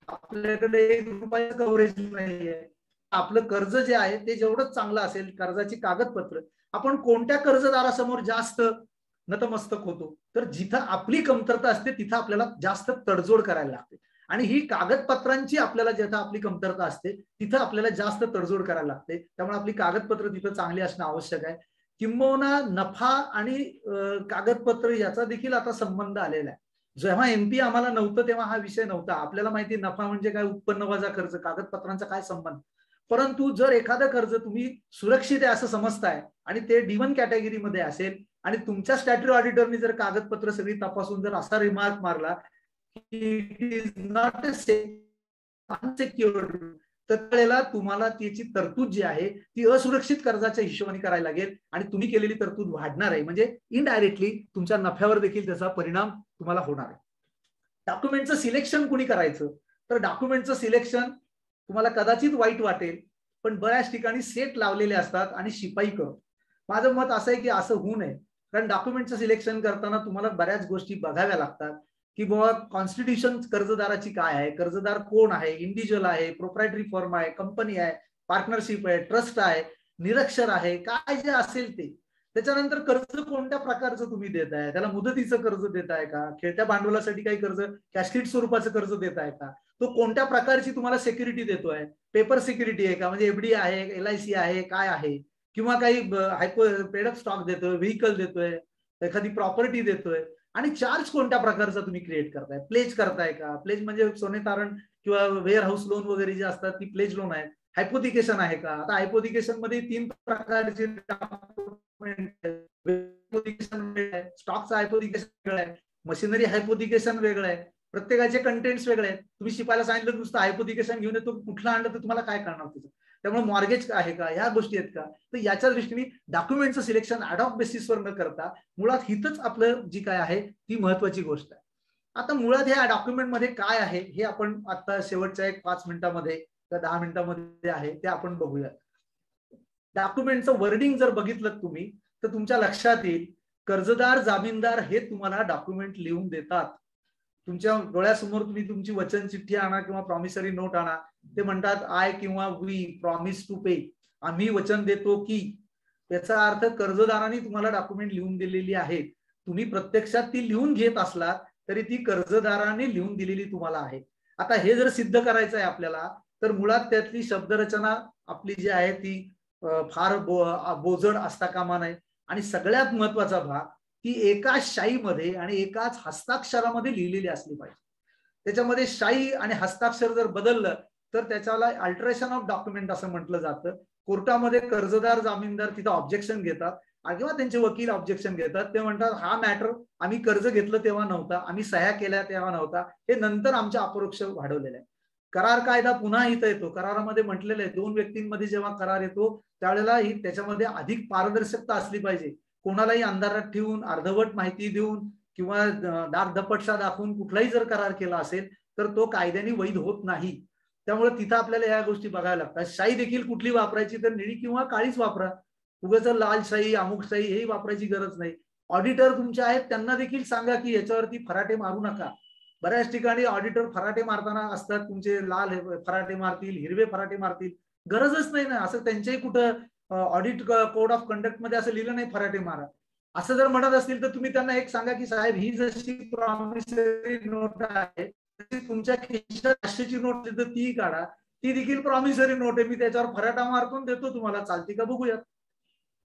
आपल्याकडे 1 रुपयाचं कव्हरेज नाहीये. आपलं कर्ज जे आहे ते जेवढं चांगलं असेल, कर्जाची कागदपत्र, आपण कोणत्या कर्जदारासमोर जास्त नतमस्तक होतो तर जिथं आपली कमतरता असते तिथं आपल्याला जास्त तडजोड करायला लागते आणि ही कागदपत्रांची आपल्याला जिथं आपली कमतरता असते तिथं आपल्याला जास्त तडजोड करायला लागते. त्यामुळे आपली कागदपत्र तिथं चांगली असणं आवश्यक आहे. किंबहुना नफा आणि कागदपत्र याचा देखील आता संबंध आलेला आहे. जेव्हा एमपी आम्हाला नव्हतं तेव्हा हा विषय नव्हता, आपल्याला माहिती नफा म्हणजे काय, उत्पन्न वजा खर्च, कागदपत्रांचा काय संबंध. परंतु जर एखादं कर्ज तुम्ही सुरक्षित आहे असं समजताय आणि ते D1 कॅटेगरीमध्ये असेल आणि तुमच्या स्टॅट्युटरी ऑडिटरनी जर कागदपत्र सगळी तपासून जर असा रिमार्क मारला की इट इज नॉट अनसेक्युअर्ड, तर त्यावेळेला तुम्हाला त्याची तरतूद जी आहे ती असुरक्षित कर्जाच्या हिशोबाने करायला लागेल आणि तुम्ही केलेली तरतूद वाढणार आहे, म्हणजे इनडायरेक्टली तुमच्या नफ्यावर देखील त्याचा परिणाम तुम्हाला होणार आहे. डॉक्युमेंटचं सिलेक्शन कुणी करायचं, तर डॉक्युमेंटचं सिलेक्शन तुम्हाला कदाचित वाईट वाटेल पण बऱ्याच ठिकाणी सेट लावलेले असतात आणि शिपाई करतो. माझं मत असं आहे की असं होऊ नये, कारण डॉक्युमेंटचं सिलेक्शन करताना तुम्हाला बऱ्याच गोष्टी बघाव्या लागतात की बाबा कॉन्स्टिट्यूशन कर्जदाराची काय आहे, कर्जदार कोण आहे, इंडिव्हिज्युअल आहे, प्रोप्रायटरी फर्म आहे, कंपनी आहे, पार्टनरशिप आहे, ट्रस्ट आहे, निरक्षर आहे, काय जे असेल ते. त्याच्यानंतर कर्ज कोणत्या प्रकारचं तुम्ही देताय, त्याला मुदतीचं कर्ज देताय का, खेळत्या भांडवलासाठी काही कर्ज कॅशलीट स्वरूपाचं कर्ज देताय का, तो कोणत्या प्रकारची तुम्हाला सिक्युरिटी देतोय, पेपर सिक्युरिटी आहे का, म्हणजे एफडी आहे, LIC आहे, काय आहे, किंवा काही पेड स्टॉक देतोय, व्हेकल देतोय, एखादी प्रॉपर्टी देतोय, आणि चार्ज कोणत्या प्रकारचा तुम्ही क्रिएट करताय, प्लेज करताय का, प्लेज म्हणजे सोने तारण किंवा वेअर हाऊस लोन वगैरे जे असतात ती प्लेज लोन आहेत, हायपोथिकेशन आहे का. आता हायपोथिकेशन मध्ये 3 प्रकारचे स्टॉकचं हायपोथिकेशन वेगळं आहे, मशिनरी हायपोथिकेशन वेगळं आहे, प्रत्येकाचे कंटेंट्स वेगळे आहेत. तुम्ही शिपायला सांगितलं नुसतं हायपोथिकेशन घेऊन येतो, कुठलं आणलं तर तुम्हाला काय करणार त्याचं, त्यामुळे मॉर्गेज आहे का, ह्या गोष्टी आहेत का. तर याच्या दृष्टीने डॉक्युमेंटचं सिलेक्शन ॲडॉक बेसिसवर न करता मुळात हितच आपलं जी काय आहे ती महत्वाची गोष्ट आहे. आता मुळात ह्या डॉक्युमेंटमध्ये काय आहे हे आपण आता शेवटच्या 5 मिनिटामध्ये किंवा 10 मिनिटामध्ये आहे ते आपण बघूया. डॉक्युमेंटचं वर्डिंग जर बघितलं तुम्ही तर तुमच्या लक्षात येईल, कर्जदार जामीनदार हे तुम्हाला डॉक्युमेंट लिहून देतात. तुमच्या डोळ्यासमोर तुम्ही तुमची वचन चिठ्ठी आणा किंवा प्रॉमिसरी नोट आणा, ते म्हणतात आय किंवा वी प्रॉमिस टू पे, आम्ही वचन देतो की. याचा अर्थ कर्जदारांनी तुम्हाला डॉक्युमेंट लिहून दिलेली आहे. तुम्ही प्रत्यक्षात ती लिहून घेत असलात तरी ती कर्जदारांनी लिहून दिलेली तुम्हाला आहे. आता हे जर सिद्ध करायचं आहे आपल्याला तर मुळात त्यातली शब्दरचना आपली जी आहे ती फार बोजड असता कामा नये आणि सगळ्यात महत्वाचा भाग ती एकाच शाईमध्ये आणि एकाच हस्ताक्षरामध्ये लिहिलेली असली पाहिजे. त्याच्यामध्ये शाई आणि हस्ताक्षर जर बदललं तर त्याच्याला अल्टरेशन ऑफ डॉक्युमेंट असं म्हटलं जातं. कोर्टामध्ये कर्जदार जामीनदार तिथं ऑब्जेक्शन घेतात किंवा त्यांचे वकील ऑब्जेक्शन घेतात, ते म्हणतात हा मॅटर आम्ही कर्ज घेतलं तेव्हा नव्हता, आम्ही सह्या केल्या तेव्हा नव्हता, हे नंतर आमच्या अपरोक्ष वाढवलेलं आहे. करार कायदा पुन्हा इथं येतो. करारामध्ये म्हटलेलं आहे 2 व्यक्तींमध्ये जेव्हा करार येतो त्यावेळेला त्याच्यामध्ये अधिक पारदर्शकता असली पाहिजे. कोणालाही अंधारात ठेवून अर्धवट माहिती देऊन किंवा दागदपटशा दाखवून कुठलाही जर करार केला असेल तर तो कायद्याने वैध होत नाही. त्यामुळे तिथं आपल्याला या गोष्टी बघायला लागतात. शाई देखील कुठली वापरायची तर निळी किंवा काळीच वापरा. उगाच लाल शाई अमुक शाई हेही वापरायची गरज नाही. ऑडिटर तुमचे आहेत त्यांना देखील सांगा की याच्यावरती फराटे मारू नका. बऱ्याच ठिकाणी ऑडिटर फराटे मारताना असतात, तुमचे लाल फराटे मारतील, हिरवे फराटे मारतील. गरजच नाही ना, असं त्यांच्याही कुठं ऑडिट कोड ऑफ कंडक्ट मध्ये असं लिहिलं नाही फराटे मारा. असं जर म्हणत असतील तर तुम्ही त्यांना एक सांगा की साहेब ही जशी प्रॉमिसरी नोट आहे तुमच्या खिशात 500ची नोट तिथं ती काढा, ती देखील प्रॉमिसरी नोट आहे, मी त्याच्यावर फराटा मारतो देतो तुम्हाला, चालती का बघूयात.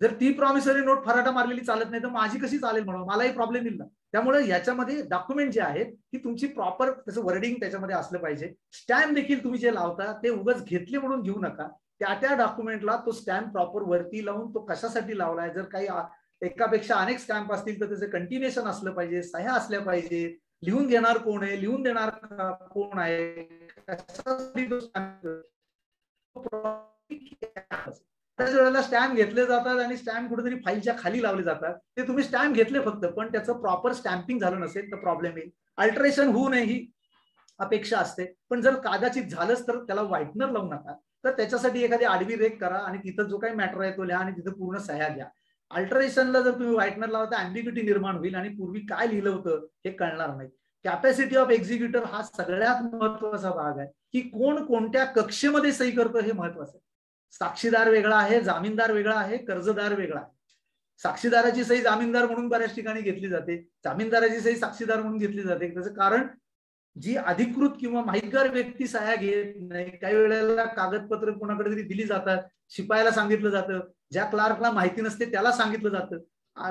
जर ती प्रॉमिसरी नोट फराटा मारलेली चालत नाही तर माझी कशी चालेल म्हणून मलाही प्रॉब्लेम येईल ना. त्यामुळे याच्यामध्ये डॉक्युमेंट जे आहेत की तुमची प्रॉपर त्याचं वर्डिंग त्याच्यामध्ये असलं पाहिजे. स्टॅम्प देखील तुम्ही जे लावता ते उगाच घेतले म्हणून घेऊ नका. त्या डॉक्युमेंटला तो स्टॅम्प प्रॉपर वरती लावून तो कशासाठी लावलाय, जर काही एकापेक्षा अनेक स्टॅम्प असतील तर त्याचं कंटिन्युएशन असलं पाहिजे, सह्या असल्या पाहिजे, लिहून घेणार कोण आहे, लिहून देणार कोण आहे, त्याच वेळेला स्टॅम्प घेतले जातात आणि स्टॅम्प कुठेतरी फाईलच्या खाली लावले जातात. ते तुम्ही स्टॅम्प घेतले फक्त पण त्याचं प्रॉपर स्टॅम्पिंग झालं नसेल तर प्रॉब्लेम येईल. अल्टरेशन होऊ नये ही अपेक्षा असते, पण जर कागदाचित झालंच तर त्याला व्हाईटनर लावू नका. तर त्याच्यासाठी एखादी आडवी रेख करा आणि तिथं जो काही मॅटर आहे तो लिहा आणि तिथं पूर्ण सह्या घ्या. अल्टरेशनला जर तुम्ही व्हाईटनर लावता तर अँबिग्युटी निर्माण होईल आणि पूर्वी काय लिहिलं होतं हे कळणार नाही. कॅपॅसिटी ऑफ एक्झिक्युटर हा सगळ्यात महत्वाचा भाग आहे की कोण कोणत्या कक्षेमध्ये सही करतो हे महत्वाचं आहे. साक्षीदार वेगळा आहे, जामीनदार वेगळा आहे, कर्जदार वेगळा आहे. साक्षीदाराची सही जामीनदार म्हणून बऱ्याच ठिकाणी घेतली जाते, जामीनदाराची सही साक्षीदार म्हणून घेतली जाते. त्याचं कारण जी अधिकृत किंवा माहितगार व्यक्ती सह्या घेत नाही. काही वेळेला कागदपत्र कोणाकडे तरी दिली जातात, शिपायाला सांगितलं जातं, ज्या क्लार्कला माहिती नसते त्याला सांगितलं जातं,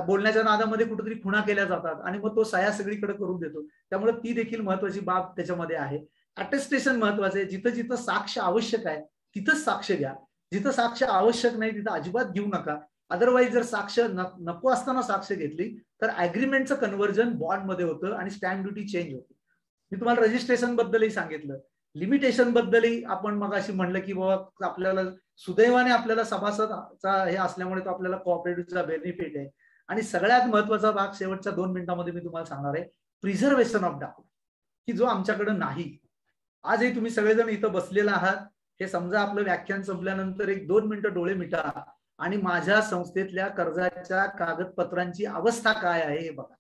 बोलण्याच्या नादामध्ये कुठेतरी खुणा केल्या जातात आणि मग तो सह्या सगळीकडे करून देतो. त्यामुळे ती देखील महत्वाची बाब त्याच्यामध्ये आहे. अटेस्टेशन महत्वाचं आहे. जिथं जिथं साक्ष आवश्यक आहे तिथंच साक्ष घ्या, जिथं साक्ष आवश्यक नाही तिथं अजिबात घेऊ नका. अदरवाईज जर साक्ष नको असताना साक्ष घेतली तर अग्रीमेंटचं कन्व्हर्जन बॉन्ड मध्ये होतं आणि स्टॅम्प ड्युटी चेंज होते. मी तुम्हाला रजिस्ट्रेशन बद्दलही सांगितलं, लिमिटेशन बद्दलही आपण मग अशी म्हणलं की बाबा आपल्याला सुदैवाने आपल्याला सभासदचा हे असल्यामुळे तो आपल्याला कोऑपरेटिव्हचा बेनिफिट आहे. आणि सगळ्यात महत्वाचा भाग शेवटच्या 2 मिनिटांमध्ये मी तुम्हाला सांगणार आहे, प्रिझर्वेशन ऑफ डॉक्युमेंट, की जो आमच्याकडे नाही. आजही तुम्ही सगळेजण इथं बसलेला आहात, हे समजा आपलं व्याख्यान संपल्यानंतर 1-2 मिनिटं डोळे मिटा आणि माझ्या संस्थेतल्या कर्जाच्या कागदपत्रांची अवस्था काय आहे हे बघा.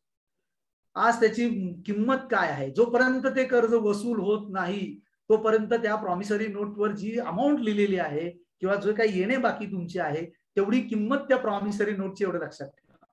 आज त्याची किंमत काय आहे. जोपर्यंत ते कर्ज वसूल होत नाही तोपर्यंत त्या प्रॉमिसरी नोटवर जी अमाऊंट लिहिलेली आहे किंवा जो काही येणे बाकी तुमची आहे तेवढी किंमत त्या प्रॉमिसरी नोटची एवढं लक्षात ठेवा.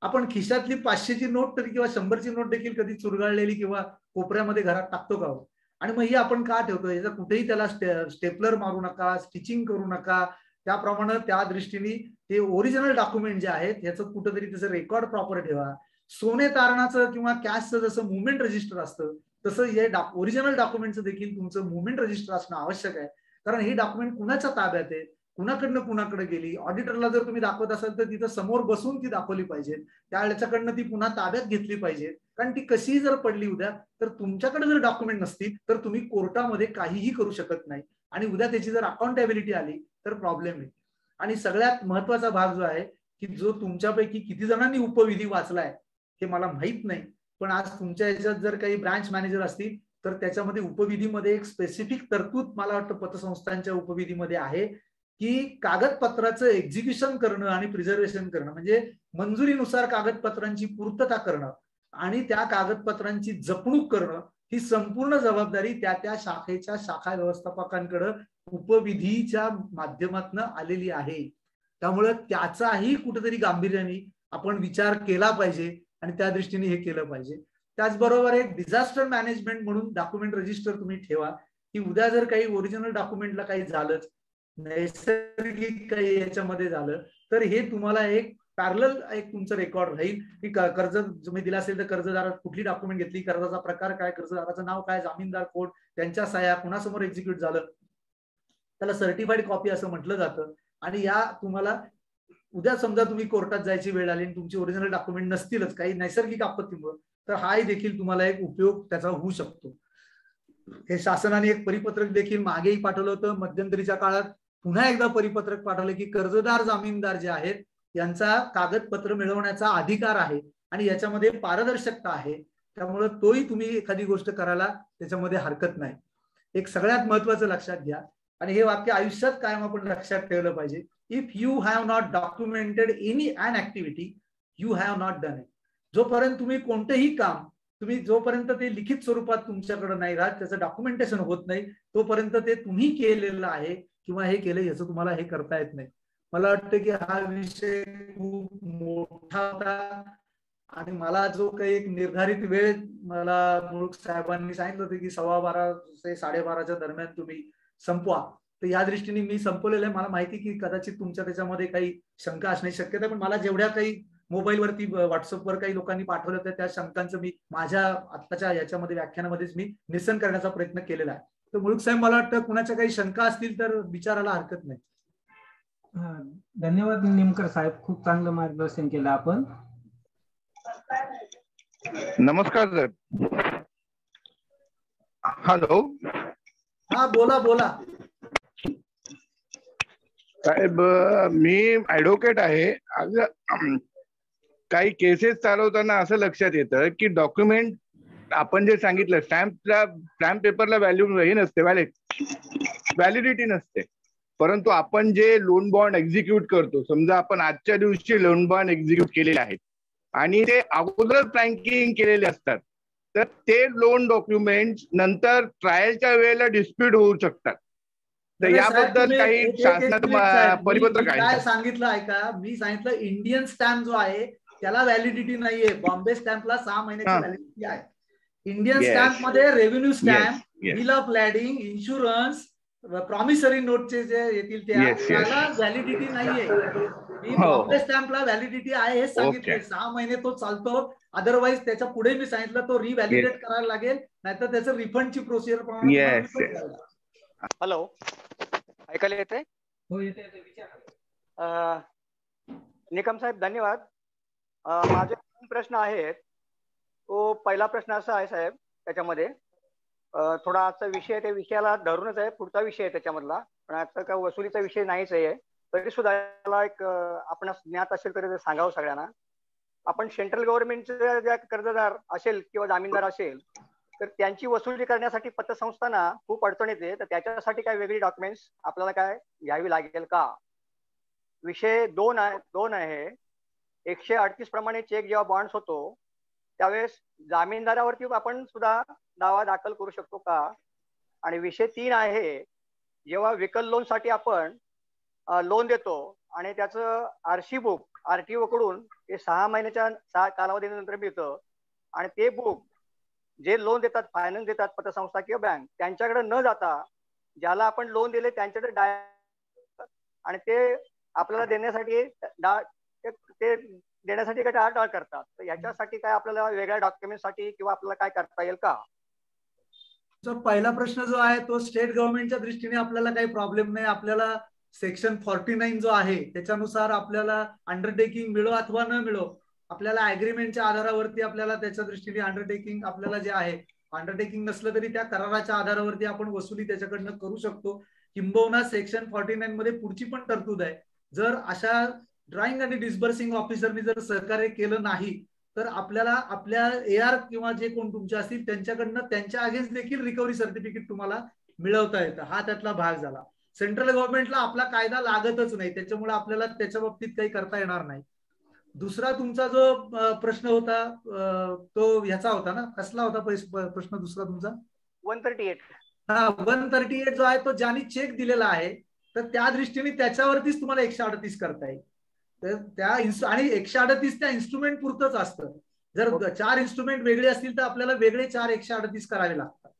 आपण खिशातली 500ची नोट तरी किंवा 100ची नोट देखील कधी चुरगाळलेली किंवा कोपऱ्यामध्ये घरात टाकतो का हो? आणि मग ही आपण का ठेवतो? याचा कुठेही त्याला स्टेपलर मारू नका, स्टिचिंग करू नका. त्याप्रमाणे त्या दृष्टीने ते ओरिजिनल डॉक्युमेंट जे आहेत याचं कुठेतरी त्याचं रेकॉर्ड प्रॉपर ठेवा. सोने तारणाचं किंवा कॅशचं जसं मुवमेंट रजिस्टर असतं तसं हे ओरिजिनल डॉक्युमेंटचं देखील तुमचं मुवमेंट रजिस्टर असणं आवश्यक आहे. कारण ही डॉक्युमेंट कुणाच्या ताब्यात आहे, कुणाकडनं कुणाकडे गेली. ऑडिटरला जर तुम्ही दाखवत असाल तर तिथं समोर बसून ती दाखवली पाहिजे, त्याच्याकडनं ती पुन्हा ताब्यात घेतली पाहिजे. कारण ती कशीही जर पडली उद्या तर तुमच्याकडे जर डॉक्युमेंट नसतील तर तुम्ही कोर्टामध्ये काहीही करू शकत नाही आणि उद्या त्याची जर अकाउंटेबिलिटी आली तर प्रॉब्लेम आहे. आणि सगळ्यात महत्वाचा भाग जो आहे की जो तुमच्यापैकी किती जणांनी उपविधी वाचलाय हे मला माहित नाही, पण आज तुमच्या याच्यात जर काही ब्रांच मॅनेजर असतील तर त्याच्यामध्ये उपविधीमध्ये एक स्पेसिफिक तरतूद मला वाटतं पतसंस्थांच्या उपविधीमध्ये आहे की कागदपत्राचं एक्झिक्युशन करणं आणि प्रिझर्वेशन करणं, म्हणजे मंजुरीनुसार कागदपत्रांची पूर्तता करणं आणि त्या कागदपत्रांची जपणूक करणं ही संपूर्ण जबाबदारी त्या शाखेच्या शाखा व्यवस्थापकांकडे उपविधीच्या माध्यमातून आलेली आहे. त्यामुळे त्याचाही कुठेतरी गांभीर्याने आपण विचार केला पाहिजे आणि त्या दृष्टीने हे केलं पाहिजे. त्याचबरोबर एक डिझास्टर मॅनेजमेंट म्हणून डॉक्युमेंट रजिस्टर तुम्ही ठेवा की उद्या जर काही ओरिजिनल डॉक्युमेंटला काही झालंच, नैसर्गिक काही याच्यामध्ये झालं तर हे तुम्हाला एक पॅरलल एक तुमचं रेकॉर्ड राहील की कर्ज तुम्ही दिला असेल तर कर्जदारात कुठली डॉक्युमेंट घेतली, कर्जाचा प्रकार काय, कर्जदाराचं नाव काय, जामीनदार कोण, त्यांच्या सह्या कुणासमोर एक्झिक्यूट झालं, त्याला सर्टिफाईड कॉपी असं म्हटलं जातं. आणि या तुम्हाला उद्या समजा तुम्ही कोर्टात जायची वेळ आली आणि तुमची ओरिजिनल डॉक्युमेंट नसतीलच काही नैसर्गिक आपत्तीमुळे, तर हाही देखील तुम्हाला एक उपयोग त्याचा होऊ शकतो. हे शासनाने एक परिपत्रक देखील मागेही पाठवलं होतं, मध्यंतरीच्या काळात पुन्हा एकदा परिपत्रक पाठवलं की कर्जदार जामीनदार जे आहेत यांचा कागदपत्र मिळवण्याचा अधिकार आहे आणि याच्यामध्ये पारदर्शकता आहे, त्यामुळे तोही तुम्ही एखादी गोष्ट करायला त्याच्यामध्ये हरकत नाही. एक सगळ्यात महत्वाचं लक्षात घ्या आणि हे वाक्य आयुष्यात कायम आपण लक्षात ठेवलं पाहिजे. If you have not documented any an activity you have not done it. जोपर्यंत तुम्ही कोणतेही काम तुम्ही जोपर्यंत ते लिखित स्वरूपात तुमच्याकडे नाही राहत, त्याचं डॉक्युमेंटेशन होत नाही, तोपर्यंत ते तुम्ही केलेलं आहे किंवा हे केलं याचं तुम्हाला हे करता येत नाही. मला वाटतं की हा विषय खूप मोठा होता आणि मला जो काही एक निर्धारित वेळ मला मुळूक साहेबांनी सांगितलं होतं की 12:15 ते 12:30च्या दरम्यान तुम्ही संपवा, तर या दृष्टीने मी संपवलेलं आहे. मला माहिती की कदाचित तुमच्या त्याच्यामध्ये काही शंका असण्याची शक्यता आहे, पण मला जेवढ्या काही मोबाईलवरती व्हॉट्सअपवर काही लोकांनी पाठवलं होतं त्या शंकांचं मी माझ्या आत्ताच्या याच्यामध्ये व्याख्यानामध्येच मी निरसन करण्याचा प्रयत्न केलेला आहे. तर मुळूक साहेब मला वाटतं कुणाच्या काही शंका असतील तर विचारायला हरकत नाही. धन्यवाद निमकर साहेब, खूप चांगलं मार्गदर्शन केलं आपण. नमस्कार सर. हॅलो. हा बोला बोला साहेब, मी ऍडव्होकेट आहे. काही केसेस चालवताना असं लक्षात येतं की डॉक्युमेंट आपण जे सांगितलं स्टॅम्प पेपरला व्हॅल्यू हे नसते, व्हॅलिडिटी नसते, परंतु आपण जे लोन बॉन्ड एक्झिक्यूट करतो, समजा आपण आजच्या दिवशी लोन बॉन्ड एक्झिक्यूट केलेले आहेत आणि ते अगोदरच फ्रँकिंग केलेले असतात, तर ते लोन डॉक्युमेंट नंतर ट्रायलच्या वेळेला डिस्प्यूट होऊ शकतात. तर याबद्दल काही शासनात परिपत्रक आहे? काय सांगितलं ऐका, मी सांगितलं इंडियन स्टॅम्प जो आहे त्याला व्हॅलिडिटी नाहीये. बॉम्बे स्टॅम्पला 6 महिन्याची व्हॅलिडिटी आहे. इंडियन स्टॅम्प मध्ये revenue stamp, bill of lading, insurance, promissory नोटचे जे येतील त्याला व्हॅलिडिटी नाहीये. मी बॉम्बे स्टॅम्पला व्हॅलिडिटी आहे हे सांगितले. 6 महिने तो चालतो, अदरवाईज त्याच्या पुढे मी सांगितलं तो रिव्हॅलिडेट करायला लागेल, नाहीतर त्याचं रिफंडची प्रोसिजर. हॅलो, ऐकायला येते? हो येते. निकम साहेब धन्यवाद. माझे 2 प्रश्न आहेत. तो पहिला प्रश्न असा आहे साहेब, त्याच्यामध्ये थोडा आजचा विषय त्या विषयाला धरूनच आहे, पुढचा विषय आहे त्याच्यामधला, पण आजचा काय वसुलीचा विषय नाहीच आहे. तरी सुद्धा याला एक आपण ज्ञात असेल तरी सांगावं सगळ्यांना. आपण सेंट्रल गव्हर्नमेंटचे ज्या कर्जदार असेल किंवा जामीनदार असेल तर त्यांची वसुली करण्यासाठी पतसंस्थांना खूप अडचण येते, तर त्याच्यासाठी काय वेगळी डॉक्युमेंट्स आपल्याला काय घ्यावी लागेल का? विषय 2 आहे. 138 प्रमाणे चेक जेव्हा बॉन्ड्स होतो त्यावेळेस जामीनदारावरती आपण सुद्धा दावा दाखल करू शकतो का? आणि विषय 3 आहे, जेव्हा व्हेकल लोन साठी आपण लोन देतो आणि त्याचं आरसी बुक आरटीओ कडून ते 6 महिन्याच्या कालावधीनंतर मिळतं आणि ते बुक जे लोन देतात, फायनान्स देतात पतसंस्था किंवा बँक, त्यांच्याकडे न जाता ज्याला आपण लोन दिले त्यांच्याकडे आणि ते आपल्याला देण्यासाठी काय टाळाटाळ करतात. तर याच्यासाठी काय आपल्याला वेगळ्या डॉक्युमेंटसाठी किंवा आपल्याला काय करता येईल का? पहिला प्रश्न जो आहे तो स्टेट गव्हर्नमेंटच्या दृष्टीने आपल्याला काही प्रॉब्लेम नाही. आपल्याला सेक्शन 49 जो आहे त्याच्यानुसार आपल्याला अंडरटेकिंग मिळो अथवा न मिळो, आपल्याला अग्रीमेंटच्या आधारावरती आपल्याला त्याच्या दृष्टीने अंडरटेकिंग आपल्याला जे आहे, अंडरटेकिंग नसलं तरी त्या कराराच्या आधारावरती आपण वसुली त्याच्याकडनं करू शकतो. किंबहुना सेक्शन 49 मध्ये पुढची पण तरतूद आहे, जर अशा ड्रॉइंग आणि डिस्बर्सिंग ऑफिसरनी जर सहकार्य केलं नाही तर आपल्याला आपल्या AR किंवा जे कोण तुमचे असतील त्यांच्याकडनं त्यांच्या अगेन्स्ट देखील रिकव्हरी सर्टिफिकेट तुम्हाला मिळवता येतं. हा त्यातला भाग झाला. सेंट्रल गव्हर्नमेंटला आपला कायदा लागतच नाही, त्याच्यामुळे आपल्याला त्याच्या बाबतीत काही करता येणार नाही. दुसरा तुमचा जो प्रश्न होता तो ह्याचा होता ना, कसला होता प्रश्न दुसरा तुमचा? 138. हा 138 जो आहे तो ज्यांनी चेक दिलेला आहे तर त्या दृष्टीने त्याच्यावरतीच तुम्हाला 138 करता येईल. तर त्या आणि 138 त्या इन्स्ट्रुमेंट पुरतच असतं. जर 4 इन्स्ट्रुमेंट वेगळे असतील तर आपल्याला वेगळे 4 138 करावे लागतात.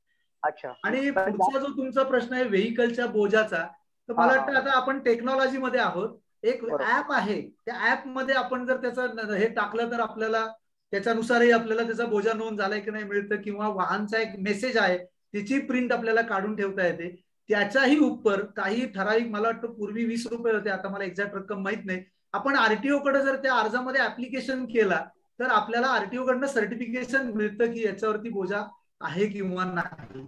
अच्छा. आणि पुढचा जो तुमचा प्रश्न आहे व्हेइकलच्या बोजाचा, तर मला वाटतं आता आपण टेक्नॉलॉजी मध्ये आहोत. एक ऍप आहे, त्या ऍप मध्ये आपण जर त्याचं हे टाकलं तर आपल्याला त्याच्यानुसारही आपल्याला त्याचा बोजा नोंद झालाय की नाही मिळतं, किंवा वाहनचा एक मेसेज आहे त्याची प्रिंट आपल्याला काढून ठेवता येते. त्याच्याही उपर काही ठराविक, मला वाटतं पूर्वी 20 रुपये होते, आता मला एक्झॅक्ट रक्कम माहित नाही, आपण आरटीओ कडे जर त्या अर्जामध्ये ऍप्लिकेशन केला तर आपल्याला आरटीओ कडनं सर्टिफिकेशन मिळतं की याच्यावरती बोजा आहे किंवा नाही.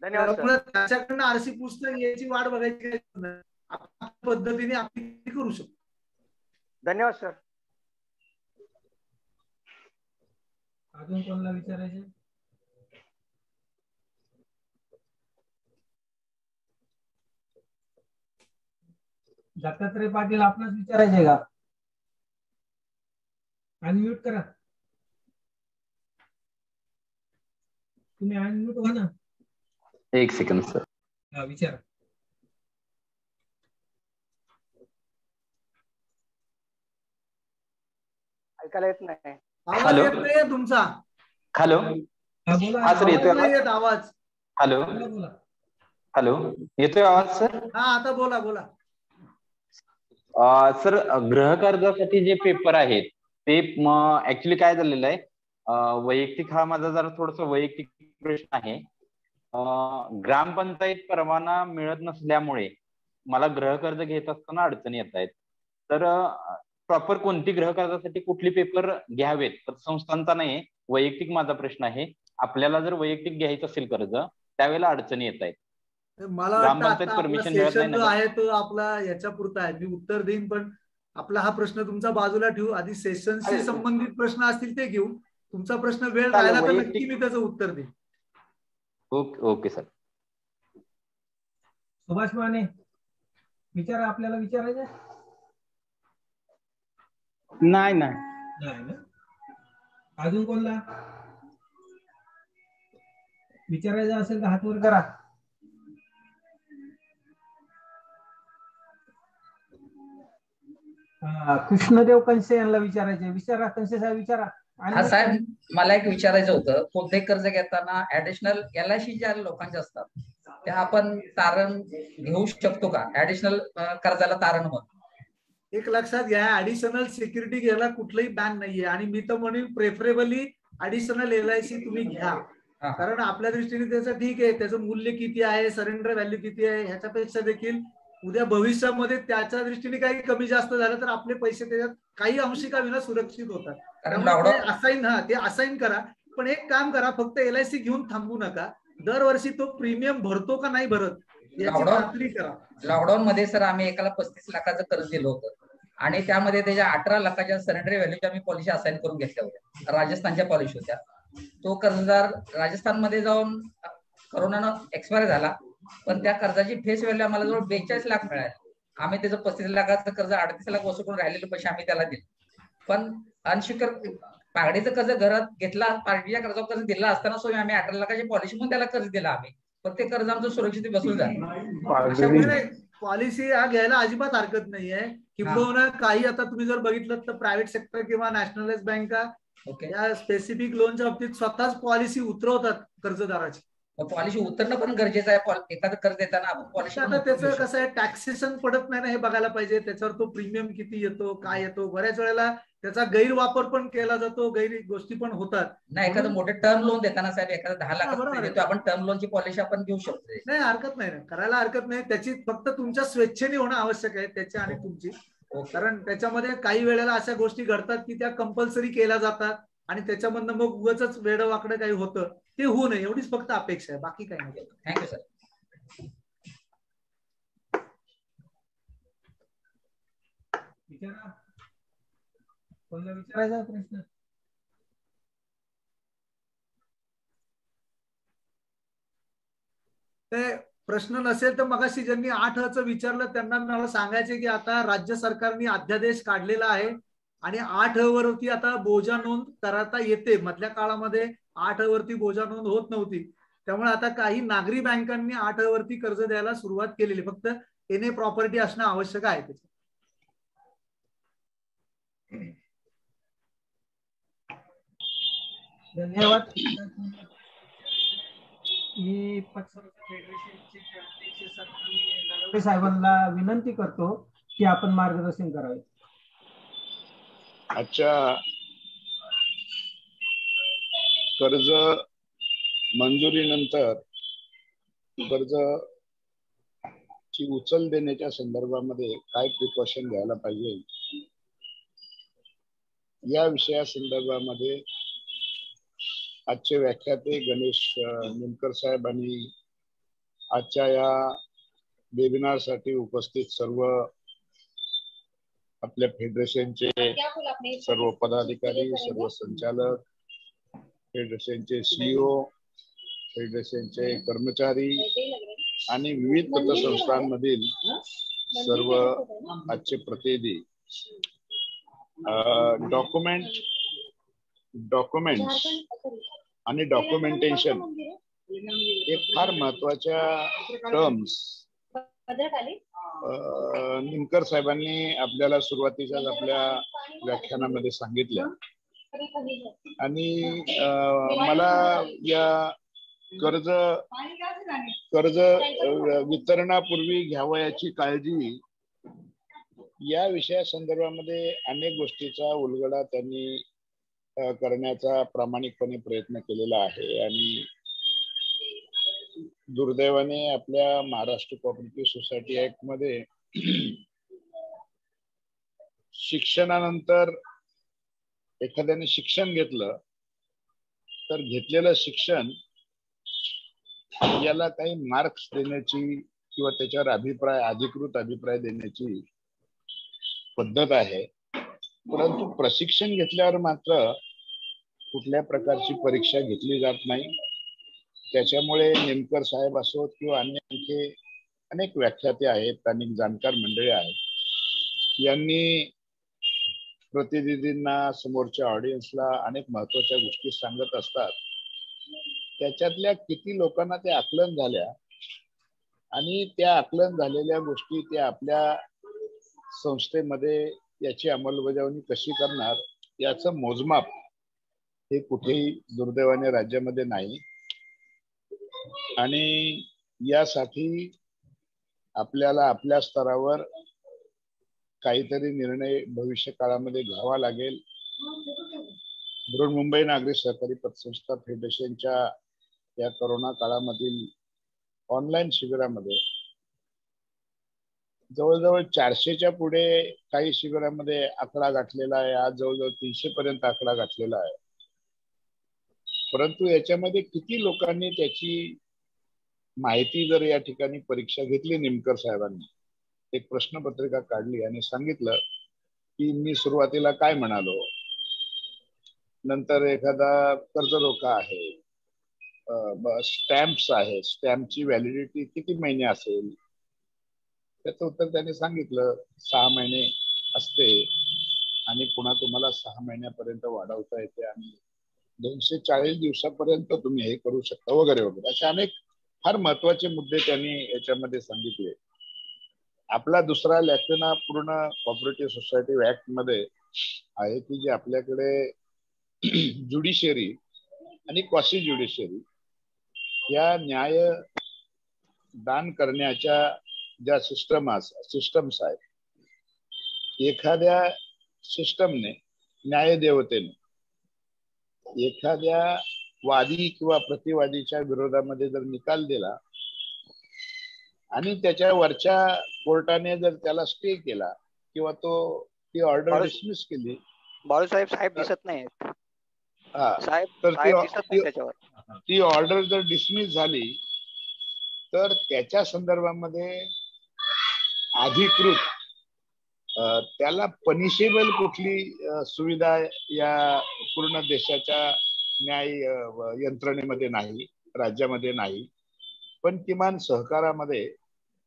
धन्यवाद त्यामुळे त्याच्याकडनं आरसी पुस्तक याची वाट बघायची आपल्या पद्धतीने आपण करू शकतो. धन्यवाद सर. अजून कोणाला विचारायचे? दत्तात्रय पाटील आपल्याच विचारायचे का? अनम्यूट करा. तुम्ही अनम्यूट व्हा ना. एक सेकंड सर. हा विचारा. ऐकायला येत नाही. आवाज येत नाहीये तुमचा. हॅलो. हा बोला. हा सर येतोय नाही येत आवाज. हॅलो. बोला. हॅलो येतोय आवाज सर? हा आता बोला बोला. सर गृह कर्जासाठी जे पेपर आहेत ते ऍक्च्युली काय झालेलं आहे, वैयक्तिक हा माझा जरा थोडासा वैयक्तिक प्रश्न आहे. ग्रामपंचायत परवाना मिळत नसल्यामुळे मला गृह कर्ज घेत असताना अडचणी येत आहेत. तर प्रॉपर कोणती गृह कर्जासाठी कुठली पेपर घ्यावेत? संस्थांचा नाही, वैयक्तिक माझा प्रश्न आहे. आपल्याला जर वैयक्तिक घ्यायचं असेल कर्ज त्यावेळेला अडचणी येत आहेत. मला वाटतं परमिशन मिळत नाही जो आहे तो आपला याच्या पुरता आहे. मी उत्तर देईन पण आपला हा प्रश्न तुमचा बाजूला ठेवू. आधी सेशनशी संबंधित प्रश्न असतील ते घेऊ. तुमचा प्रश्न वेळ राहिला तर नक्की मी त्याचं उत्तर देईन. Okay okay sir. Subhash Mane विचारा. आपल्याला विचारायचं नाही ना. अजून कोणला विचारायचं असेल तर हात वर करा. कृष्णदेव कंसे यांना विचारायचे. विचारा कंसे साहेब विचारा. हा साहेब मला एक विचारायचं होतं, कोणते कर्ज घेताना ऍडिशनल LIC ज्या लोकांच्या असतात त्या आपण तारण घेऊ शकतो का? ऍडिशनल कर्जाला तारण म्हणून. एक लक्षात घ्या, ऍडिशनल सिक्युरिटी घ्यायला कुठलंही बॅन नाहीये आणि मी तर म्हणेन प्रेफरेबली ऍडिशनल LIC तुम्ही घ्या. कारण आपल्या दृष्टीने त्याचं ठीक आहे, त्याचं मूल्य किती आहे, सरेंडर व्हॅल्यू किती आहे, ह्याच्यापेक्षा देखील उद्या भविष्यामध्ये त्याच्या दृष्टीने काही कमी जास्त झालं तर आपले पैसे त्याच्यात काही अंशिका विना सुरक्षित होतात. ते असाइन करा. पण एक काम करा, फक्त LIC घेऊन थांबू नका. दरवर्षी तो प्रीमियम भरतो का नाही भरत याची खात्री करा. लॉकडाऊन मध्ये सर आम्ही एकाला 35 लाखाचं कर्ज दिलं होतं आणि त्यामध्ये त्याच्या 18 लाखाच्या सरेंडर व्हॅल्यूच्या आम्ही पॉलिसी असाइन करून घेतल्या होत्या. राजस्थानच्या पॉलिसी होत्या. तो कर्जदार राजस्थानमध्ये जाऊन कोरोनानं एक्सपायर झाला, पण त्या कर्जाची फेस व्हॅल्यू आम्हाला जवळ 42 लाख मिळाली. आम्ही त्याचं 35 लाखाचं कर्ज 38 लाख वसूल करून राहिलेले पैसे आम्ही त्याला दिले. पण अनसिक्युअर पागडीचं कर्ज घरात घेतला, पार्टीच्या कर्जावर कर्ज दिला असताना सोय आम्ही 18 लाखाची पॉलिसी म्हणून त्याला कर्ज दिला आम्ही. पण ते कर्ज आमचं सुरक्षित वसूल झालं. पॉलिसी हा घ्यायला अजिबात हरकत नाहीये. किंवा काही आता तुम्ही जर बघितलं तर प्रायव्हेट सेक्टर किंवा नॅशनलाइज बँका या स्पेसिफिक लोनच्या बाबतीत स्वतःच पॉलिसी उतरवतात कर्जदाराची. पॉलिसी उतरणं पण गरजेचं आहे. एखादं कर्ज देताना आपण पॉलिसी. आता त्याचं कसं आहे, टॅक्सेशन पडत नाही ना हे बघायला पाहिजे. त्याच्यावर तो प्रीमियम किती येतो, काय येतो. बऱ्याच वेळेला त्याचा गैरवापर पण केला जातो, गैर गोष्टी पण होतात. नाही, एखादं मोठे टर्म लोन देताना साहेब एखादा 10 लाख देतो आपण, टर्म लोनची पॉलिसी आपण घेऊ शकतो. नाही हरकत नाही, करायला हरकत नाही. त्याची फक्त तुमच्या स्वेच्छेने होणं आवश्यक आहे, त्याच्या आणि तुमची. कारण त्याच्यामध्ये काही वेळेला अशा गोष्टी घडतात की त्या कंपल्सरी केल्या जातात आणि त्याच्यामधनं मग उगाच वेडं वाकडं काही होतं. ते होऊ नये एवढीच फक्त अपेक्षा आहे, बाकी काही नाही. Thank you sir. विचारा. कोणाला विचारायचा प्रश्न? ते प्रश्न नसेल तर मगाशी ज्यांनी 8चं विचारलं त्यांना मला सांगायचे की आता राज्य सरकारने अध्यादेश काढलेला आहे आणि 8वरती आता बोजा नोंद करता येते. मधल्या काळामध्ये 8वरती बोजा नोंद होत नव्हती. त्यामुळे आता काही नागरी बँकांनी 8वरती कर्ज द्यायला सुरुवात केलेली. फक्त एनए प्रॉपर्टी असणं आवश्यक आहे त्याच्यात. धन्यवाद. मी फेडरेशनचे अध्यक्ष नलवडे साहेबांना विनंती करतो की आपण मार्गदर्शन करावे. आजच्या कर्ज मंजुरीनंतर कर्ज ची उचल देण्याच्या संदर्भामध्ये काय प्रिकॉशन घ्यायला पाहिजे या विषया संदर्भामध्ये आजचे व्याख्याते गणेश निमकर साहेब आणि आजच्या या वेबिनार साठी उपस्थित सर्व आपल्या फेडरेशनचे सर्व पदाधिकारी, सर्व संचालक, फेडरेशनचे सीईओ, फेडरेशनचे कर्मचारी आणि विविध पतसंस्थांमधील सर्व आजचे प्रतिनिधी, डॉक्युमेंट्स आणि डॉक्युमेंटेशन हे फार महत्वाच्या टर्म्स निमकर साहेबांनी आपल्याला सुरुवातीच्याच आपल्या व्याख्यानामध्ये सांगितल्या आणि मला या कर्ज वितरणापूर्वी घ्यावयाची काळजी या विषया संदर्भामध्ये अनेक गोष्टीचा उलगडा त्यांनी करण्याचा प्रामाणिकपणे प्रयत्न केलेला आहे आणि दुर्दैवाने आपल्या महाराष्ट्र कोऑपरेटिव्ह सोसायटी ऍक्ट मध्ये शिक्षणानंतर एखाद्याने शिक्षण घेतलं तर घेतलेलं शिक्षण याला काही मार्क्स देण्याची किंवा त्याच्यावर अधिकृत अभिप्राय देण्याची पद्धत आहे, परंतु प्रशिक्षण घेतल्यावर मात्र कुठल्या प्रकारची परीक्षा घेतली जात नाही. त्याच्यामुळे निमकर साहेब असोत किंवा अन्य आणखी अनेक व्याख्याते आहेत, अनेक जाणकार मंडळी आहेत, यांनी प्रतिनिधींना, समोरच्या ऑडियन्सला अनेक महत्वाच्या गोष्टी सांगत असतात. त्याच्यातल्या किती लोकांना त्या आकलन झाल्या आणि त्या आकलन झालेल्या गोष्टी त्या आपल्या संस्थेमध्ये याची अंमलबजावणी कशी करणार याचं मोजमाप हे कुठेही दुर्दैवाने राज्यामध्ये नाही आणि यासाठी आपल्याला आपल्या स्तरावर काहीतरी निर्णय भविष्य काळामध्ये घ्यावा लागेल. बृहन्मुंबई नागरी सहकारी पतसंस्था फेडरेशनच्या या कोरोना काळामधील ऑनलाईन शिबिरामध्ये जवळजवळ 400च्या पुढे काही शिबिरामध्ये आकडा गाठलेला आहे. आज जवळजवळ 300 पर्यंत आकडा गाठलेला आहे. परंतु याच्यामध्ये किती लोकांनी त्याची माहिती जर या ठिकाणी परीक्षा घेतली, निमकर साहेबांनी एक प्रश्नपत्रिका काढली आणि सांगितलं की मी सुरुवातीला काय म्हणालो, नंतर एखादा कर्जरोखा आहे, स्टॅम्प्स आहे, स्टॅम्पची व्हॅलिडिटी किती महिने असेल, त्याचं उत्तर त्यांनी सांगितलं 6 महिने असते आणि पुन्हा तुम्हाला 6 महिन्यापर्यंत वाढवता येते आणि 240 दिवसापर्यंत तुम्ही हे करू शकता वगैरे वगैरे असे अनेक फार महत्वाचे मुद्दे त्यांनी याच्यामध्ये सांगितले. आपला दुसरा लॅक्युना पूर्ण कोऑपरेटिव्ह सोसायटी ऍक्ट मध्ये आहे की जे आपल्याकडे ज्युडिशियरी आणि क्वासी ज्युडिशियरी या न्याय दान करण्याच्या ज्या सिस्टम्स आहेत, एखाद्या सिस्टमने न्यायदेवतेने एखाद्या वादी किंवा प्रतिवादीच्या विरोधामध्ये जर निकाल दिला आणि त्याच्या वरच्या कोर्टाने जर त्याला स्टे केला किंवा ती ऑर्डर डिसमिस केली, बाळूसाहेब दिसत नाहीत, तर ती ऑर्डर जर डिसमिस झाली तर त्याच्या संदर्भामध्ये अधिकृत त्याला पनिशेबल कुठली सुविधा या पूर्ण देशाच्या न्याय यंत्रणेमध्ये नाही, राज्यामध्ये नाही. पण किमान सहकारामध्ये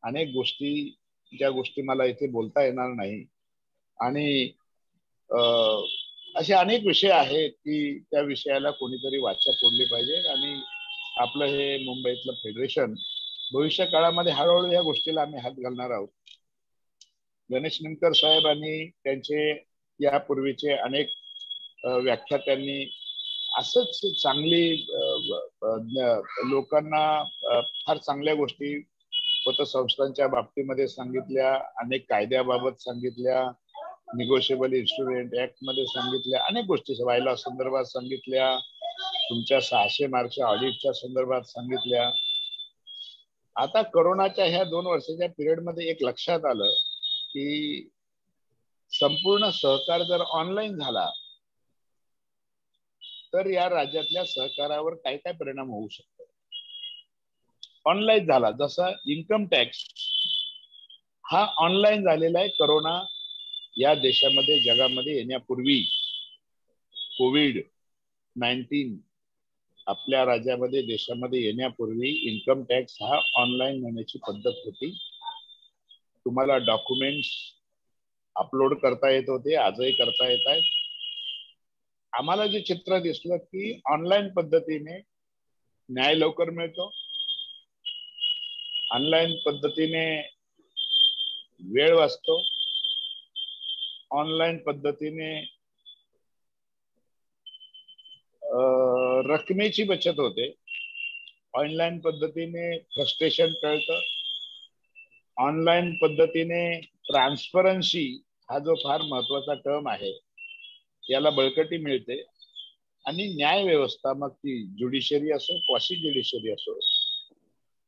अनेक गोष्टी, ज्या गोष्टी मला इथे बोलता येणार नाही आणि असे अनेक विषय आहेत की त्या विषयाला कोणीतरी वाचा फोडली पाहिजे आणि आपलं हे मुंबईतलं फेडरेशन भविष्य काळामध्ये हळूहळू या गोष्टीला आम्ही हात घालणार आहोत. गणेश निमकर साहेब आणि त्यांचे यापूर्वीचे अनेक व्याख्यात्यांनी असंच चांगली लोकांना फार चांगल्या गोष्टी पतसंस्थांच्या बाबतीमध्ये सांगितल्या, अनेक कायद्याबाबत सांगितल्या, निगोशिएबल इन्स्ट्रुमेंट ऍक्ट मध्ये सांगितल्या, अनेक गोष्टी व्हायला संदर्भात सांगितल्या, तुमच्या 600 मार्कच्या ऑडिटच्या संदर्भात सांगितल्या. आता कोरोनाच्या ह्या 2 वर्षाच्या पिरियड मध्ये एक लक्षात आलं की संपूर्ण सहकार जर ऑनलाईन झाला तर या राज्यातल्या सहकारावर काय काय परिणाम होऊ शकतो. ऑनलाईन झाला, जसा इन्कम टॅक्स हा ऑनलाईन झालेला आहे. कोरोना या देशामध्ये जगामध्ये येण्यापूर्वी कोविड-19 आपल्या राज्यामध्ये देशामध्ये येण्यापूर्वी इन्कम टॅक्स हा ऑनलाईन होण्याची पद्धत होती. तुम्हाला डॉक्युमेंट्स अपलोड करता येत होते, आजही करता येत आहेत. आम्हाला जे चित्र दिसलं की ऑनलाईन पद्धतीने न्याय लवकर मिळतो, ऑनलाईन पद्धतीने वेळ वाचतो, ऑनलाईन पद्धतीने रकमेची बचत होते, ऑनलाईन पद्धतीने फ्रस्ट्रेशन टळतं, ऑनलाईन पद्धतीने ट्रान्सपरन्सी हा जो फार महत्वाचा टर्म आहे याला बळकटी मिळते आणि न्याय व्यवस्था मग ती ज्युडिशरी असो क्वासी ज्युडिशरी असो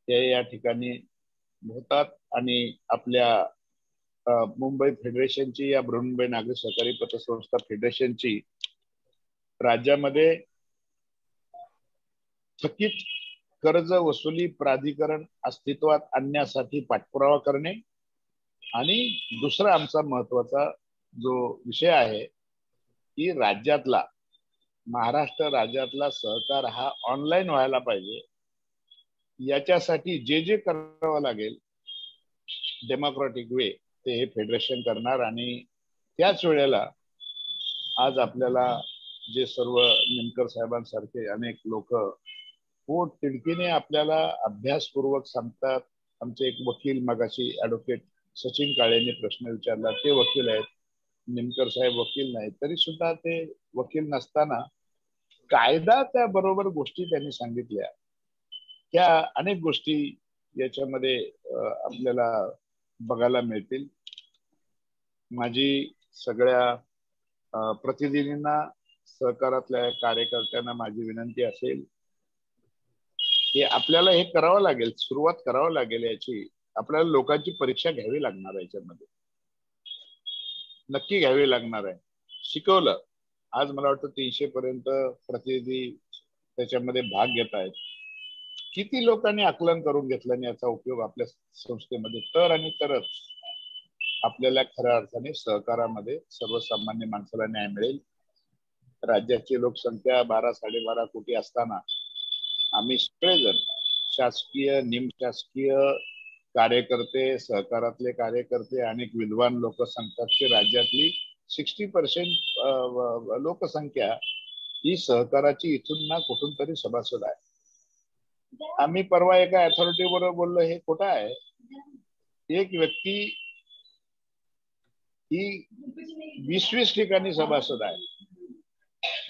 ते या ठिकाणी होतात. आणि आपल्या मुंबई फेडरेशनची या बृहन्मुंबई नागरी सहकारी पतसंस्था फेडरेशनची राज्यामध्ये थकीत कर्ज वसुली प्राधिकरण अस्तित्वात आणण्यासाठी पाठपुरावा करणे आणि दुसरा आमचा महत्वाचा जो विषय आहे की राज्यातला महाराष्ट्र राज्यातला सहकार हा ऑनलाईन व्हायला पाहिजे. याच्यासाठी जे जे करावं लागेल डेमोक्रॅटिक वे ते हे फेडरेशन करणार. आणि त्याच वेळेला आज आपल्याला जे सर्व निमकर साहेबांसारखे अनेक लोक पोट तिडकीने आपल्याला अभ्यासपूर्वक सांगतात. आमचे एक वकील मगाशी ऍडव्होकेट सचिन काळेने प्रश्न विचारला, ते वकील आहेत, निमकर साहेब वकील नाहीत, तरी सुद्धा ते वकील नसताना कायदा त्या बरोबर गोष्टी त्यांनी सांगितल्या. त्या अनेक गोष्टी याच्यामध्ये आपल्याला बघायला मिळतील. माझी सगळ्या प्रतिनिधींना सहकारातल्या कार्यकर्त्यांना माझी विनंती असेल की आपल्याला हे करावं लागेल, सुरुवात करावं लागेल. याची आपल्याला लोकांची परीक्षा घ्यावी लागणार आहे, याच्यामध्ये नक्की घ्यावी लागणार आहे. शिकवलं, आज मला वाटतं 300 पर्यंत प्रतिनिधी त्याच्यामध्ये भाग घेत आहेत. किती लोकांनी आकलन करून घेतलं आणि याचा उपयोग आपल्या संस्थेमध्ये तर आणि तरच आपल्याला खऱ्या अर्थाने सहकारामध्ये सर्वसामान्य माणसाला न्याय मिळेल. राज्याची लोकसंख्या 12-12.5 कोटी असताना आम्ही सगळेजण शासकीय निमशासकीय कार्यकर्ते सहकारातले कार्यकर्ते अनेक विद्वान लोक सांगतात की राज्यातली 60% लोकसंख्या ही सहकाराची इथून ना कुठून तरी सभासद आहे. आम्ही परवा एका अथॉरिटी बरोबर बोललो, हे खोटं आहे. एक व्यक्ती ही 20-20 ठिकाणी सभासद आहे,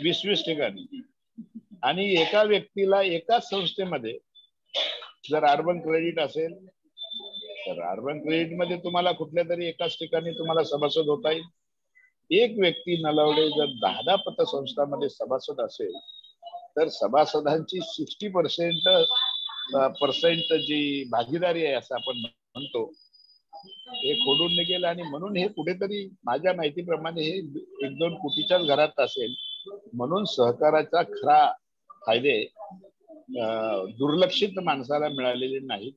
20-20 ठिकाणी. आणि एका व्यक्तीला एकाच संस्थेमध्ये जर अर्बन क्रेडिट असेल तर अर्बन क्रेडिट मध्ये तुम्हाला कुठल्या तरी एकाच ठिकाणी तुम्हाला सभासद होता येईल. एक व्यक्ती नलवडे जर 10 पतसंस्थांमध्ये सभासद असेल तर सभासदांची 60% जी भागीदारी आहे असं आपण म्हणतो हे खोडून निघेल. आणि म्हणून हे कुठेतरी माझ्या माहितीप्रमाणे हे 1-2 कोटीच्याच घरात असेल. म्हणून सहकाराचा खरा फायदे दुर्लक्षित माणसाला मिळालेले नाहीत,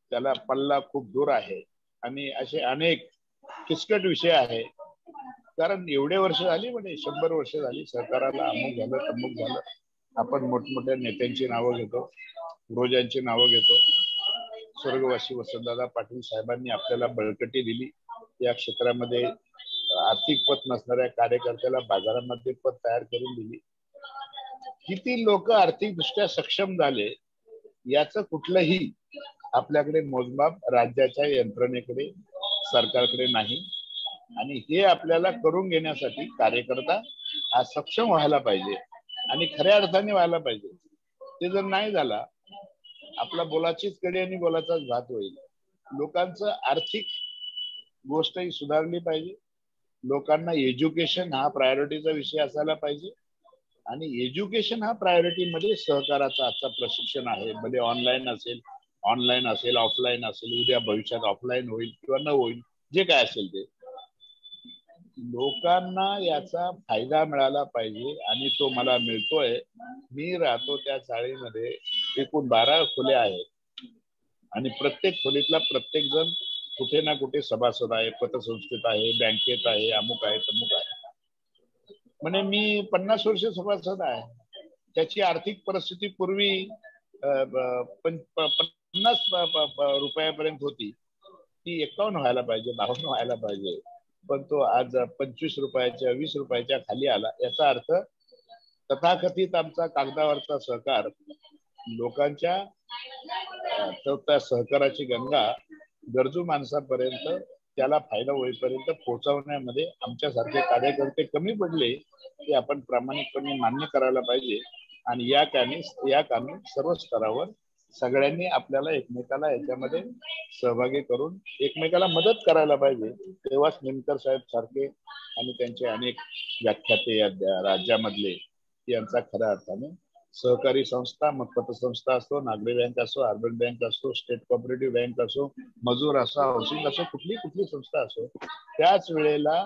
त्याला पल्ला खूप दूर आहे. आणि असे अनेक किचकट विषय आहे. कारण एवढे वर्ष झाली, म्हणजे 100 वर्ष झाली सहकाराला, अमुक झालं तमुक झालं. आपण मोठमोठ्या नेत्यांची नावं घेतो, रोजांची नावं घेतो. स्वर्गवासी वसंतदादा पाटील साहेबांनी आपल्याला बळकटी दिली. या क्षेत्रामध्ये आर्थिक पत नसणाऱ्या कार्यकर्त्याला बाजारामध्ये पत तयार करून दिली. किती लोक आर्थिकदृष्ट्या सक्षम झाले याचं कुठलंही आपल्याकडे मोजमाप राज्याच्या यंत्रणेकडे सरकारकडे नाही. आणि हे आपल्याला करून घेण्यासाठी कार्यकर्ता हा सक्षम व्हायला पाहिजे आणि खऱ्या अर्थाने व्हायला पाहिजे. ते जर नाही झाला आपला बोलाचीच कडी आणि बोलाचाच भात होईल. लोकांचं आर्थिक गोष्ट ही सुधारली पाहिजे. लोकांना एज्युकेशन हा प्रायोरिटीचा विषय असायला पाहिजे. आणि एज्युकेशन हा प्रायोरिटी मध्ये सहकाराचा आजचा प्रशिक्षण आहे, भले ऑनलाईन असेल ऑफलाईन असेल, उद्या भविष्यात ऑफलाईन होईल किंवा न होईल, जे काय असेल ते. लोकांना याचा फायदा मिळाला पाहिजे आणि तो मला मिळतोय. मी राहतो त्या चाळीमध्ये एकूण 12 खोल्या आहेत आणि प्रत्येक खोलीतला प्रत्येक जण कुठे ना कुठे सभासद आहे, पतसंस्थेत आहे, बँकेत आहे, अमुक आहे, तमुक आहे. म्हणजे मी 50 वर्ष सभासद आहे. त्याची आर्थिक परिस्थिती पूर्वी 50 रुपयापर्यंत होती, ती 51 व्हायला पाहिजे, 52 व्हायला पाहिजे, पण तो आज 25 रुपयाच्या 20 रुपयाच्या खाली आला. याचा अर्थ तथाकथित आमचा कागदावरचा सहकार लोकांच्या त्या सहकाराची गंगा गरजू माणसापर्यंत त्याला फायदा होईपर्यंत पोहोचवण्यामध्ये आमच्यासारखे कार्यकर्ते कमी पडले, की आपण प्रामाणिकपणे मान्य करायला पाहिजे. आणि या कामी सर्व स्तरावर सगळ्यांनी आपल्याला एकमेकाला याच्यामध्ये सहभागी करून एकमेकाला मदत करायला पाहिजे. तेव्हाच निमकर साहेब सारखे आणि त्यांचे अनेक व्याख्याते या राज्यामधले यांचा खऱ्या अर्थाने सहकारी संस्था, मग पतसंस्था असो, नागरी बँक असो, अर्बन बँक असो, स्टेट कोऑपरेटिव्ह बँक असो, मजूर असो, हाऊसिंग असो, कुठली संस्था असो, त्याच वेळेला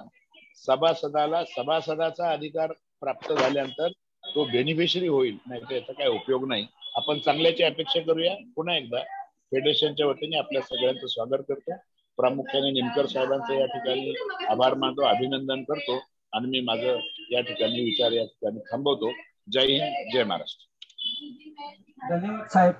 सभासदाला सभासदाचा अधिकार प्राप्त झाल्यानंतर तो बेनिफिशरी होईल, नाही तर याचा काय उपयोग नाही. आपण चांगल्याची अपेक्षा करूया. पुन्हा एकदा फेडरेशनच्या वतीने आपल्या सगळ्यांचं स्वागत करतो. प्रामुख्याने निमकर साहेबांचं या ठिकाणी आभार मानतो, अभिनंदन करतो आणि मी माझं या ठिकाणी विचार या ठिकाणी थांबवतो. जय हिंद, जय महाराष्ट्र. धन्यवाद साहेब.